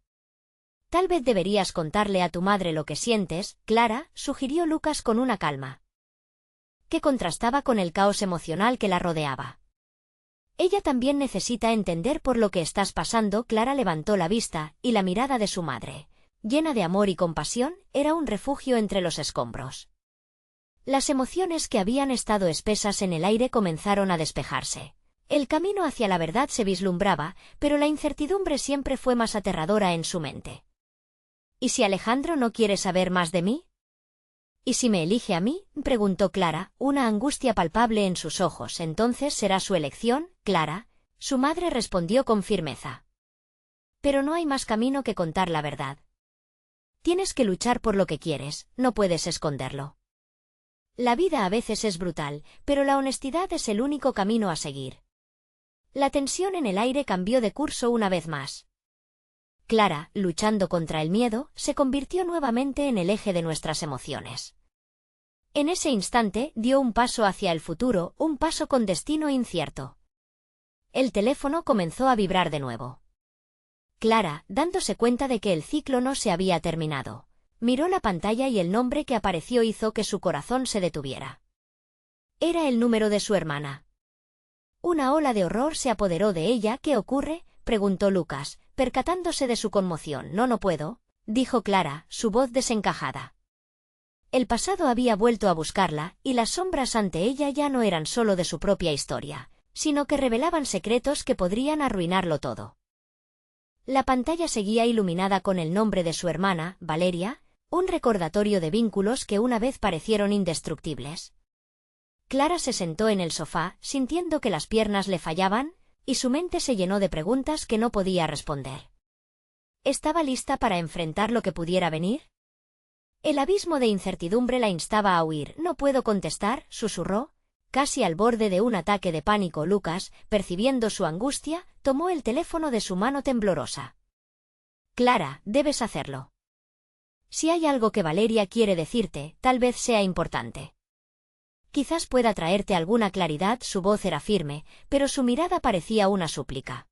Tal vez deberías contarle a tu madre lo que sientes, Clara, sugirió Lucas con una calma que contrastaba con el caos emocional que la rodeaba. Ella también necesita entender por lo que estás pasando. Clara levantó la vista, y la mirada de su madre, llena de amor y compasión, era un refugio entre los escombros. Las emociones que habían estado espesas en el aire comenzaron a despejarse. El camino hacia la verdad se vislumbraba, pero la incertidumbre siempre fue más aterradora en su mente. ¿Y si Alejandro no quiere saber más de mí? ¿Y si me elige a mí? Preguntó Clara, una angustia palpable en sus ojos. Entonces será su elección, Clara, su madre respondió con firmeza. Pero no hay más camino que contar la verdad. Tienes que luchar por lo que quieres, no puedes esconderlo. La vida a veces es brutal, pero la honestidad es el único camino a seguir. La tensión en el aire cambió de curso una vez más. Clara, luchando contra el miedo, se convirtió nuevamente en el eje de nuestras emociones. En ese instante, dio un paso hacia el futuro, un paso con destino incierto. El teléfono comenzó a vibrar de nuevo. Clara, dándose cuenta de que el ciclo no se había terminado, miró la pantalla y el nombre que apareció hizo que su corazón se detuviera. Era el número de su hermana. Una ola de horror se apoderó de ella. ¿Qué ocurre?, preguntó Lucas, percatándose de su conmoción. No puedo, dijo Clara, su voz desencajada. El pasado había vuelto a buscarla, y las sombras ante ella ya no eran solo de su propia historia, sino que revelaban secretos que podrían arruinarlo todo. La pantalla seguía iluminada con el nombre de su hermana, Valeria, un recordatorio de vínculos que una vez parecieron indestructibles. Clara se sentó en el sofá, sintiendo que las piernas le fallaban, y su mente se llenó de preguntas que no podía responder. ¿Estaba lista para enfrentar lo que pudiera venir? El abismo de incertidumbre la instaba a huir. No puedo contestar, susurró, casi al borde de un ataque de pánico. Lucas, percibiendo su angustia, tomó el teléfono de su mano temblorosa. Clara, debes hacerlo. Si hay algo que Valeria quiere decirte, tal vez sea importante. Quizás pueda traerte alguna claridad. Su voz era firme, pero su mirada parecía una súplica.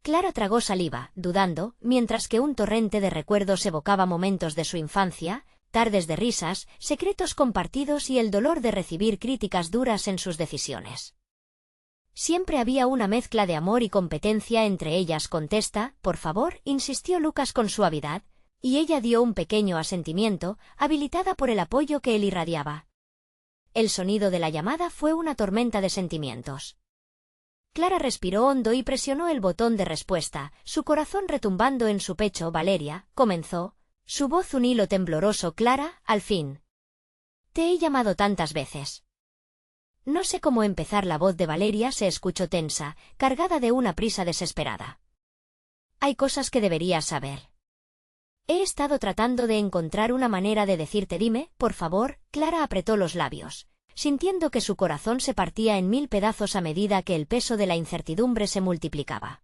Clara tragó saliva, dudando, mientras que un torrente de recuerdos evocaba momentos de su infancia, tardes de risas, secretos compartidos y el dolor de recibir críticas duras en sus decisiones. Siempre había una mezcla de amor y competencia entre ellas. Contesta, por favor, insistió Lucas con suavidad, y ella dio un pequeño asentimiento, habilitada por el apoyo que él irradiaba. El sonido de la llamada fue una tormenta de sentimientos. Clara respiró hondo y presionó el botón de respuesta, su corazón retumbando en su pecho. Valeria, comenzó, su voz un hilo tembloroso. Clara, al fin. Te he llamado tantas veces. No sé cómo empezar. La voz de Valeria se escuchó tensa, cargada de una prisa desesperada. Hay cosas que deberías saber. He estado tratando de encontrar una manera de decirte. Dime, por favor. Clara apretó los labios, sintiendo que su corazón se partía en 1000 pedazos a medida que el peso de la incertidumbre se multiplicaba.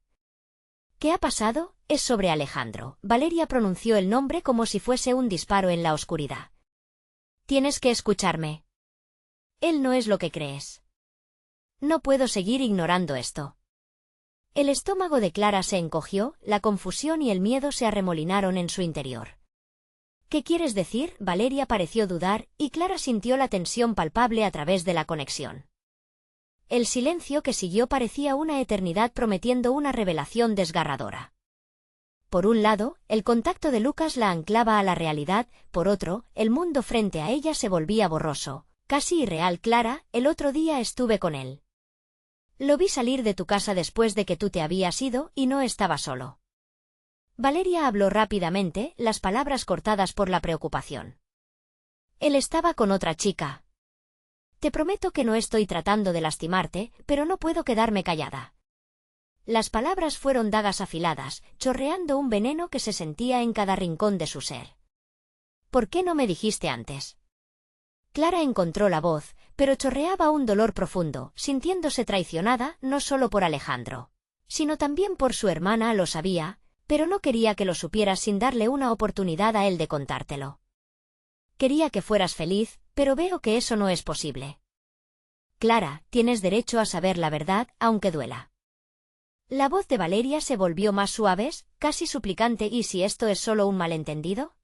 ¿Qué ha pasado? Es sobre Alejandro. Valeria pronunció el nombre como si fuese un disparo en la oscuridad. Tienes que escucharme. Él no es lo que crees. No puedo seguir ignorando esto. El estómago de Clara se encogió, la confusión y el miedo se arremolinaron en su interior. ¿Qué quieres decir? Valeria pareció dudar, y Clara sintió la tensión palpable a través de la conexión. El silencio que siguió parecía una eternidad, prometiendo una revelación desgarradora. Por un lado, el contacto de Lucas la anclaba a la realidad, por otro, el mundo frente a ella se volvía borroso, casi irreal. Clara, el otro día estuve con él. Lo vi salir de tu casa después de que tú te habías ido, y no estaba solo. Valeria habló rápidamente, las palabras cortadas por la preocupación. Él estaba con otra chica. Te prometo que no estoy tratando de lastimarte, pero no puedo quedarme callada. Las palabras fueron dagas afiladas, chorreando un veneno que se sentía en cada rincón de su ser. ¿Por qué no me dijiste antes? Clara encontró la voz, pero chorreaba un dolor profundo, sintiéndose traicionada no solo por Alejandro, sino también por su hermana. Lo sabía, pero no quería que lo supieras sin darle una oportunidad a él de contártelo. Quería que fueras feliz, pero veo que eso no es posible. Clara, tienes derecho a saber la verdad, aunque duela. La voz de Valeria se volvió más suave, casi suplicante. ¿Y si esto es solo un malentendido?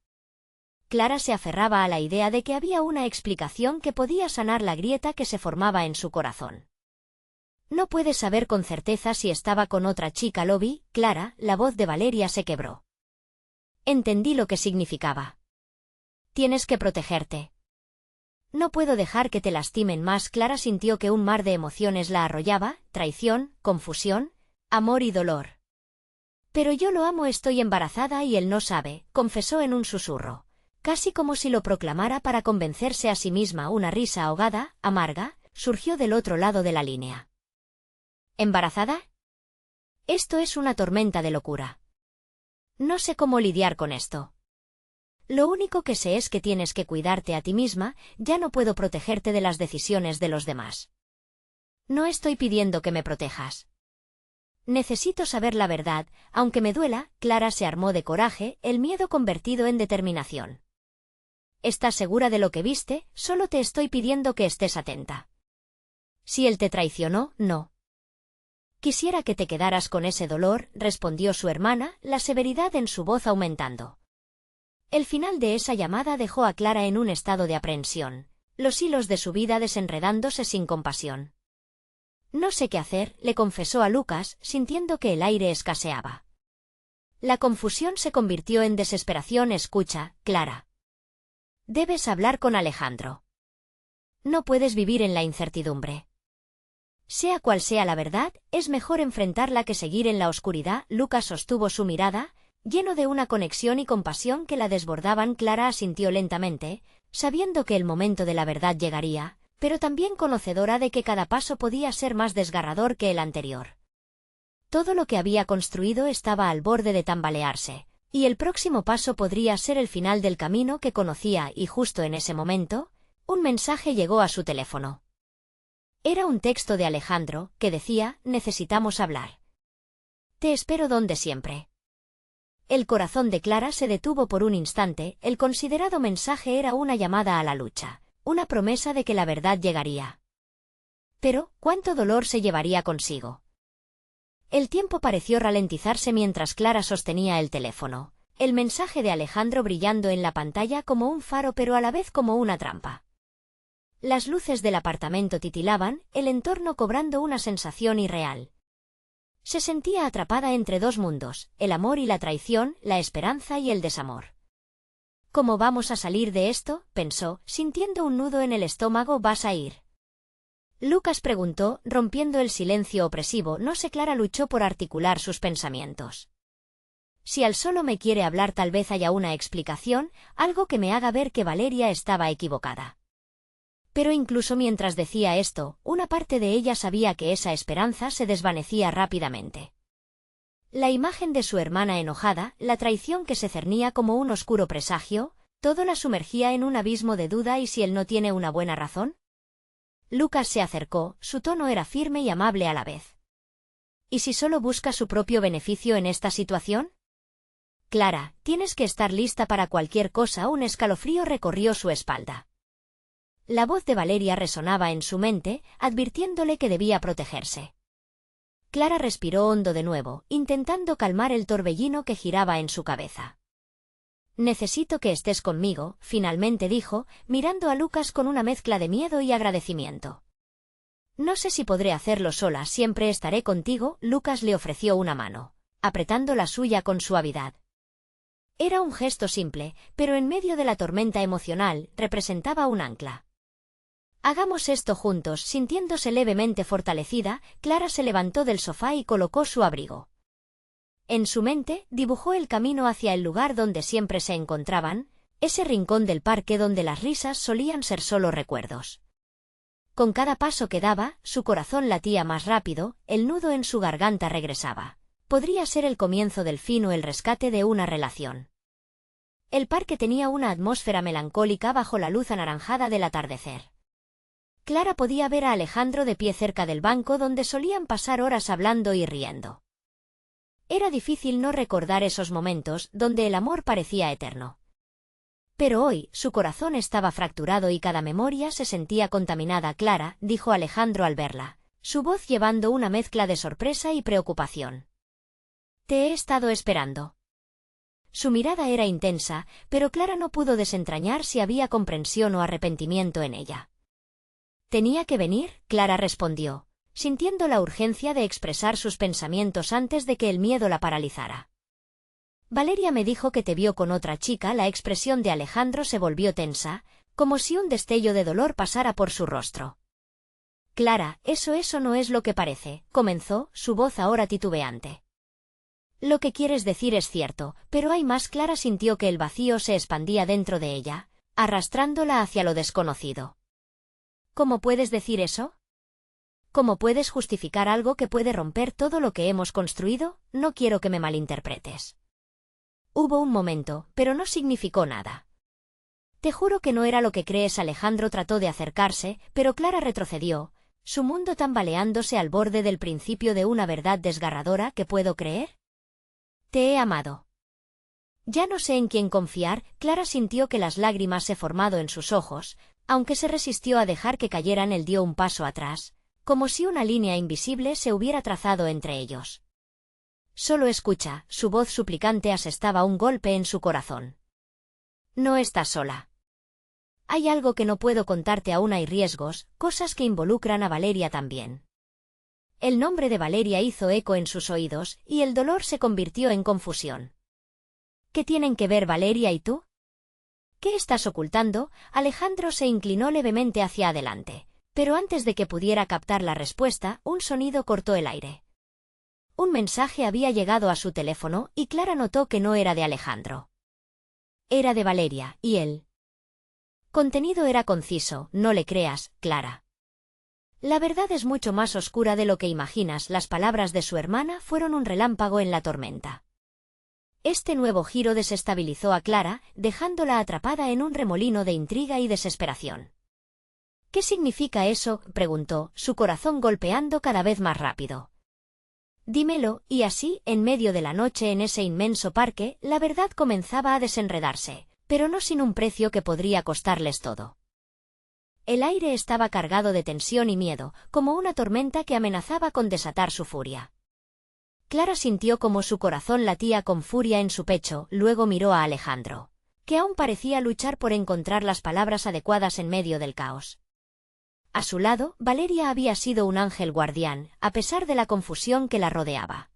Clara se aferraba a la idea de que había una explicación que podía sanar la grieta que se formaba en su corazón. No puedes saber con certeza si estaba con otra chica. Lo vi, Clara. La voz de Valeria se quebró. Entendí lo que significaba. Tienes que protegerte. No puedo dejar que te lastimen más. Clara sintió que un mar de emociones la arrollaba, traición, confusión, amor y dolor. Pero yo lo amo. Estoy embarazada y él no sabe, confesó en un susurro, casi como si lo proclamara para convencerse a sí misma. Una risa ahogada, amarga, surgió del otro lado de la línea. ¿Embarazada? Esto es una tormenta de locura. No sé cómo lidiar con esto. Lo único que sé es que tienes que cuidarte a ti misma. Ya no puedo protegerte de las decisiones de los demás. No estoy pidiendo que me protejas. Necesito saber la verdad, aunque me duela. Clara se armó de coraje, el miedo convertido en determinación. ¿Estás segura de lo que viste? Solo te estoy pidiendo que estés atenta. Si él te traicionó, no. Quisiera que te quedaras con ese dolor, respondió su hermana, la severidad en su voz aumentando. El final de esa llamada dejó a Clara en un estado de aprehensión, los hilos de su vida desenredándose sin compasión. No sé qué hacer, le confesó a Lucas, sintiendo que el aire escaseaba. La confusión se convirtió en desesperación. Escucha, Clara. Debes hablar con Alejandro. No puedes vivir en la incertidumbre. Sea cual sea la verdad, es mejor enfrentarla que seguir en la oscuridad. Lucas sostuvo su mirada, lleno de una conexión y compasión que la desbordaban. Clara asintió lentamente, sabiendo que el momento de la verdad llegaría, pero también conocedora de que cada paso podía ser más desgarrador que el anterior. Todo lo que había construido estaba al borde de tambalearse, y el próximo paso podría ser el final del camino que conocía. Y justo en ese momento, un mensaje llegó a su teléfono. Era un texto de Alejandro, que decía: necesitamos hablar. Te espero donde siempre. El corazón de Clara se detuvo por un instante. El considerado mensaje era una llamada a la lucha, una promesa de que la verdad llegaría. Pero, ¿cuánto dolor se llevaría consigo? El tiempo pareció ralentizarse mientras Clara sostenía el teléfono, el mensaje de Alejandro brillando en la pantalla como un faro, pero a la vez como una trampa. Las luces del apartamento titilaban, el entorno cobrando una sensación irreal. Se sentía atrapada entre dos mundos, el amor y la traición, la esperanza y el desamor. ¿Cómo vamos a salir de esto?, pensó, sintiendo un nudo en el estómago. ¿Vas a ir? Lucas preguntó, rompiendo el silencio opresivo. No sé. Clara luchó por articular sus pensamientos. Si él solo me quiere hablar, tal vez haya una explicación, algo que me haga ver que Valeria estaba equivocada. Pero incluso mientras decía esto, una parte de ella sabía que esa esperanza se desvanecía rápidamente. La imagen de su hermana enojada, la traición que se cernía como un oscuro presagio, todo la sumergía en un abismo de duda. ¿Y si él no tiene una buena razón? Lucas se acercó, su tono era firme y amable a la vez. ¿Y si solo busca su propio beneficio en esta situación? Clara, tienes que estar lista para cualquier cosa. Un escalofrío recorrió su espalda. La voz de Valeria resonaba en su mente, advirtiéndole que debía protegerse. Clara respiró hondo de nuevo, intentando calmar el torbellino que giraba en su cabeza. Necesito que estés conmigo, finalmente dijo, mirando a Lucas con una mezcla de miedo y agradecimiento. No sé si podré hacerlo sola, siempre estaré contigo. Lucas le ofreció una mano, apretando la suya con suavidad. Era un gesto simple, pero en medio de la tormenta emocional, representaba un ancla. Hagamos esto juntos. Sintiéndose levemente fortalecida, Clara se levantó del sofá y colocó su abrigo. En su mente, dibujó el camino hacia el lugar donde siempre se encontraban, ese rincón del parque donde las risas solían ser solo recuerdos. Con cada paso que daba, su corazón latía más rápido, el nudo en su garganta regresaba. Podría ser el comienzo del fin o el rescate de una relación. El parque tenía una atmósfera melancólica bajo la luz anaranjada del atardecer. Clara podía ver a Alejandro de pie cerca del banco donde solían pasar horas hablando y riendo. Era difícil no recordar esos momentos donde el amor parecía eterno. Pero hoy, su corazón estaba fracturado y cada memoria se sentía contaminada. Clara, dijo Alejandro al verla, su voz llevando una mezcla de sorpresa y preocupación. Te he estado esperando. Su mirada era intensa, pero Clara no pudo desentrañar si había comprensión o arrepentimiento en ella. ¿Tenía que venir? Clara respondió, sintiendo la urgencia de expresar sus pensamientos antes de que el miedo la paralizara. Valeria me dijo que te vio con otra chica. La expresión de Alejandro se volvió tensa, como si un destello de dolor pasara por su rostro. Clara, eso no es lo que parece, comenzó, su voz ahora titubeante. Lo que quieres decir es cierto, pero hay más. Clara sintió que el vacío se expandía dentro de ella, arrastrándola hacia lo desconocido. ¿Cómo puedes decir eso? ¿Cómo puedes justificar algo que puede romper todo lo que hemos construido? No quiero que me malinterpretes. Hubo un momento, pero no significó nada. Te juro que no era lo que crees. Alejandro trató de acercarse, pero Clara retrocedió, su mundo tambaleándose al borde del principio de una verdad desgarradora. ¿Que puedo creer? Te he amado. Ya no sé en quién confiar. Clara sintió que las lágrimas se formado en sus ojos, aunque se resistió a dejar que cayeran. Él dio un paso atrás, como si una línea invisible se hubiera trazado entre ellos. Solo escucha, su voz suplicante asestaba un golpe en su corazón. No estás sola. Hay algo que no puedo contarte aún. Hay riesgos, cosas que involucran a Valeria también. El nombre de Valeria hizo eco en sus oídos, y el dolor se convirtió en confusión. ¿Qué tienen que ver Valeria y tú? ¿Qué estás ocultando? Alejandro se inclinó levemente hacia adelante, pero antes de que pudiera captar la respuesta, un sonido cortó el aire. Un mensaje había llegado a su teléfono, y Clara notó que no era de Alejandro. Era de Valeria, y el contenido era conciso. No le creas, Clara. La verdad es mucho más oscura de lo que imaginas. Las palabras de su hermana fueron un relámpago en la tormenta. Este nuevo giro desestabilizó a Clara, dejándola atrapada en un remolino de intriga y desesperación. ¿Qué significa eso?, preguntó, su corazón golpeando cada vez más rápido. Dímelo. Y así, en medio de la noche en ese inmenso parque, la verdad comenzaba a desenredarse, pero no sin un precio que podría costarles todo. El aire estaba cargado de tensión y miedo, como una tormenta que amenazaba con desatar su furia. Clara sintió como su corazón latía con furia en su pecho, luego miró a Alejandro, que aún parecía luchar por encontrar las palabras adecuadas en medio del caos. A su lado, Valeria había sido un ángel guardián, a pesar de la confusión que la rodeaba.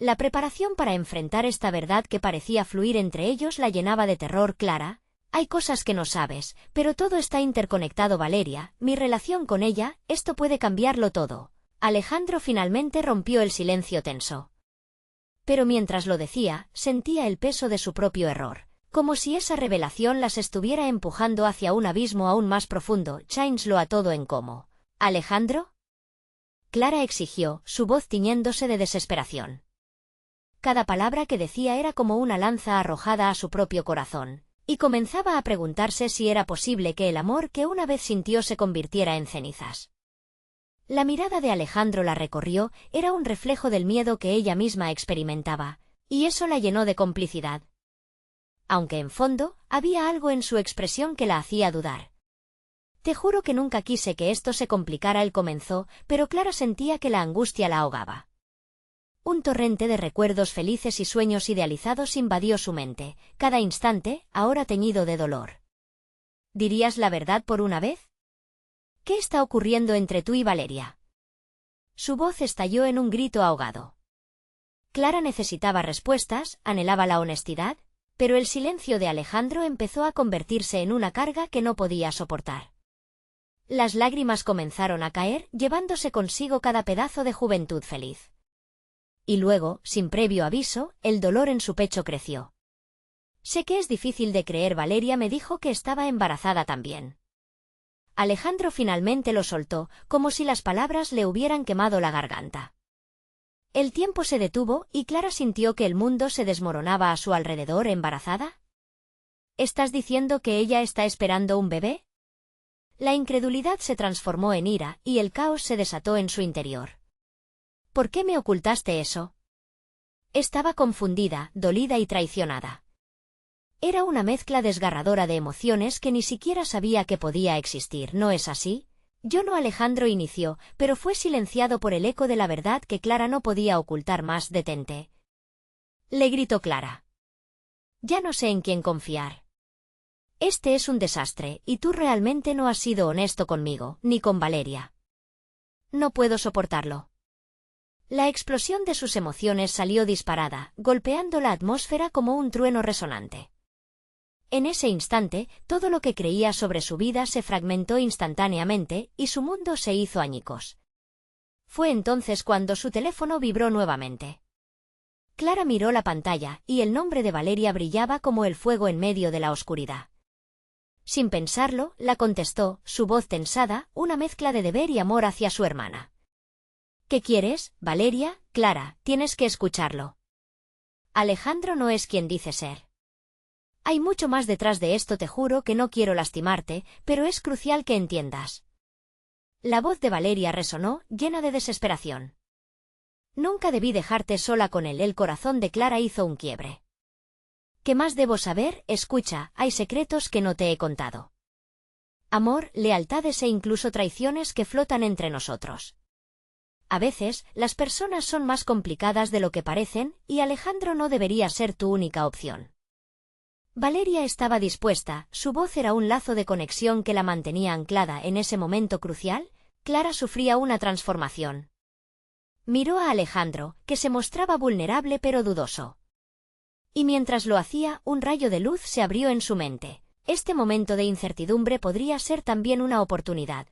La preparación para enfrentar esta verdad que parecía fluir entre ellos la llenaba de terror. Clara, hay cosas que no sabes, pero todo está interconectado. Valeria, mi relación con ella, esto puede cambiarlo todo. Alejandro finalmente rompió el silencio tenso. Pero mientras lo decía, sentía el peso de su propio error. Como si esa revelación las estuviera empujando hacia un abismo aún más profundo. Chains lo ató en cómo. ¿Alejandro? Clara exigió, su voz tiñéndose de desesperación. Cada palabra que decía era como una lanza arrojada a su propio corazón, y comenzaba a preguntarse si era posible que el amor que una vez sintió se convirtiera en cenizas. La mirada de Alejandro la recorrió, era un reflejo del miedo que ella misma experimentaba, y eso la llenó de complicidad. Aunque en fondo, había algo en su expresión que la hacía dudar. Te juro que nunca quise que esto se complicara. Él comenzó, pero Clara sentía que la angustia la ahogaba. Un torrente de recuerdos felices y sueños idealizados invadió su mente, cada instante, ahora teñido de dolor. ¿Dirías la verdad por una vez? ¿Qué está ocurriendo entre tú y Valeria? Su voz estalló en un grito ahogado. Clara necesitaba respuestas, anhelaba la honestidad, pero el silencio de Alejandro empezó a convertirse en una carga que no podía soportar. Las lágrimas comenzaron a caer, llevándose consigo cada pedazo de juventud feliz. Y luego, sin previo aviso, el dolor en su pecho creció. Sé que es difícil de creer. Valeria me dijo que estaba embarazada también. Alejandro finalmente lo soltó, como si las palabras le hubieran quemado la garganta. El tiempo se detuvo y Clara sintió que el mundo se desmoronaba a su alrededor. ¿Embarazada? ¿Estás diciendo que ella está esperando un bebé? La incredulidad se transformó en ira y el caos se desató en su interior. ¿Por qué me ocultaste eso? Estaba confundida, dolida y traicionada. Era una mezcla desgarradora de emociones que ni siquiera sabía que podía existir. ¿No es así? Yo no. Alejandro inició, pero fue silenciado por el eco de la verdad que Clara no podía ocultar más. Detente. Le gritó Clara. Ya no sé en quién confiar. Este es un desastre, y tú realmente no has sido honesto conmigo, ni con Valeria. No puedo soportarlo. La explosión de sus emociones salió disparada, golpeando la atmósfera como un trueno resonante. En ese instante, todo lo que creía sobre su vida se fragmentó instantáneamente, y su mundo se hizo añicos. Fue entonces cuando su teléfono vibró nuevamente. Clara miró la pantalla, y el nombre de Valeria brillaba como el fuego en medio de la oscuridad. Sin pensarlo, la contestó, su voz tensada, una mezcla de deber y amor hacia su hermana. ¿Qué quieres, Valeria? Clara, tienes que escucharlo. Alejandro no es quien dice ser. Hay mucho más detrás de esto. Te juro que no quiero lastimarte, pero es crucial que entiendas. La voz de Valeria resonó, llena de desesperación. Nunca debí dejarte sola con él. El corazón de Clara hizo un quiebre. ¿Qué más debo saber? Escucha, hay secretos que no te he contado. Amor, lealtades e incluso traiciones que flotan entre nosotros. A veces, las personas son más complicadas de lo que parecen, y Alejandro no debería ser tu única opción. Valeria estaba dispuesta, su voz era un lazo de conexión que la mantenía anclada. En ese momento crucial, Clara sufría una transformación. Miró a Alejandro, que se mostraba vulnerable pero dudoso. Y mientras lo hacía, un rayo de luz se abrió en su mente. Este momento de incertidumbre podría ser también una oportunidad.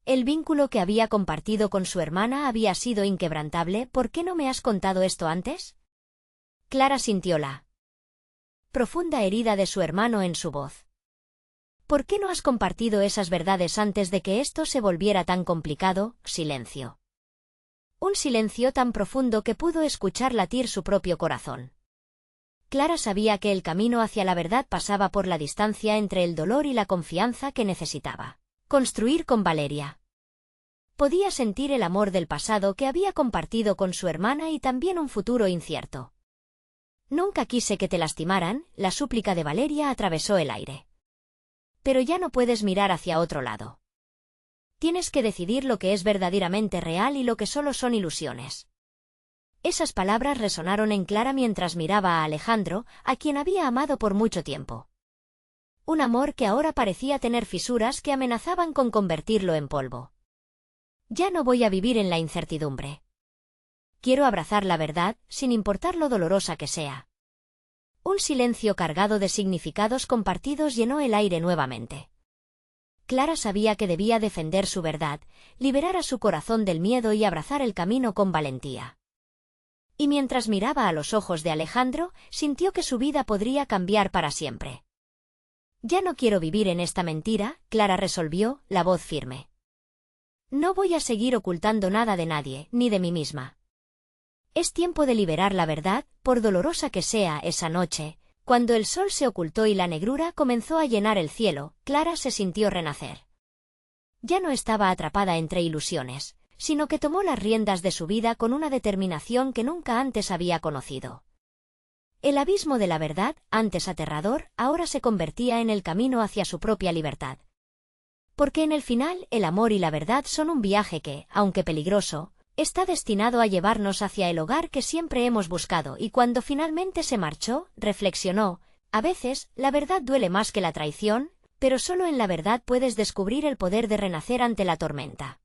El vínculo que había compartido con su hermana había sido inquebrantable. ¿Por qué no me has contado esto antes? Clara sintió la profunda herida de su hermano en su voz. ¿Por qué no has compartido esas verdades antes de que esto se volviera tan complicado? Silencio. Un silencio tan profundo que pudo escuchar latir su propio corazón. Clara sabía que el camino hacia la verdad pasaba por la distancia entre el dolor y la confianza que necesitaba construir con Valeria. Podía sentir el amor del pasado que había compartido con su hermana y también un futuro incierto. Nunca quise que te lastimaran, la súplica de Valeria atravesó el aire. Pero ya no puedes mirar hacia otro lado. Tienes que decidir lo que es verdaderamente real y lo que solo son ilusiones. Esas palabras resonaron en Clara mientras miraba a Alejandro, a quien había amado por mucho tiempo. Un amor que ahora parecía tener fisuras que amenazaban con convertirlo en polvo. Ya no voy a vivir en la incertidumbre. Quiero abrazar la verdad, sin importar lo dolorosa que sea. Un silencio cargado de significados compartidos llenó el aire nuevamente. Clara sabía que debía defender su verdad, liberar a su corazón del miedo y abrazar el camino con valentía. Y mientras miraba a los ojos de Alejandro, sintió que su vida podría cambiar para siempre. Ya no quiero vivir en esta mentira, Clara resolvió, la voz firme. No voy a seguir ocultando nada de nadie, ni de mí misma. Es tiempo de liberar la verdad, por dolorosa que sea. Esa noche, cuando el sol se ocultó y la negrura comenzó a llenar el cielo, Clara se sintió renacer. Ya no estaba atrapada entre ilusiones, sino que tomó las riendas de su vida con una determinación que nunca antes había conocido. El abismo de la verdad, antes aterrador, ahora se convertía en el camino hacia su propia libertad. Porque en el final, el amor y la verdad son un viaje que, aunque peligroso, está destinado a llevarnos hacia el hogar que siempre hemos buscado. Y cuando finalmente se marchó, reflexionó, a veces, la verdad duele más que la traición, pero solo en la verdad puedes descubrir el poder de renacer ante la tormenta.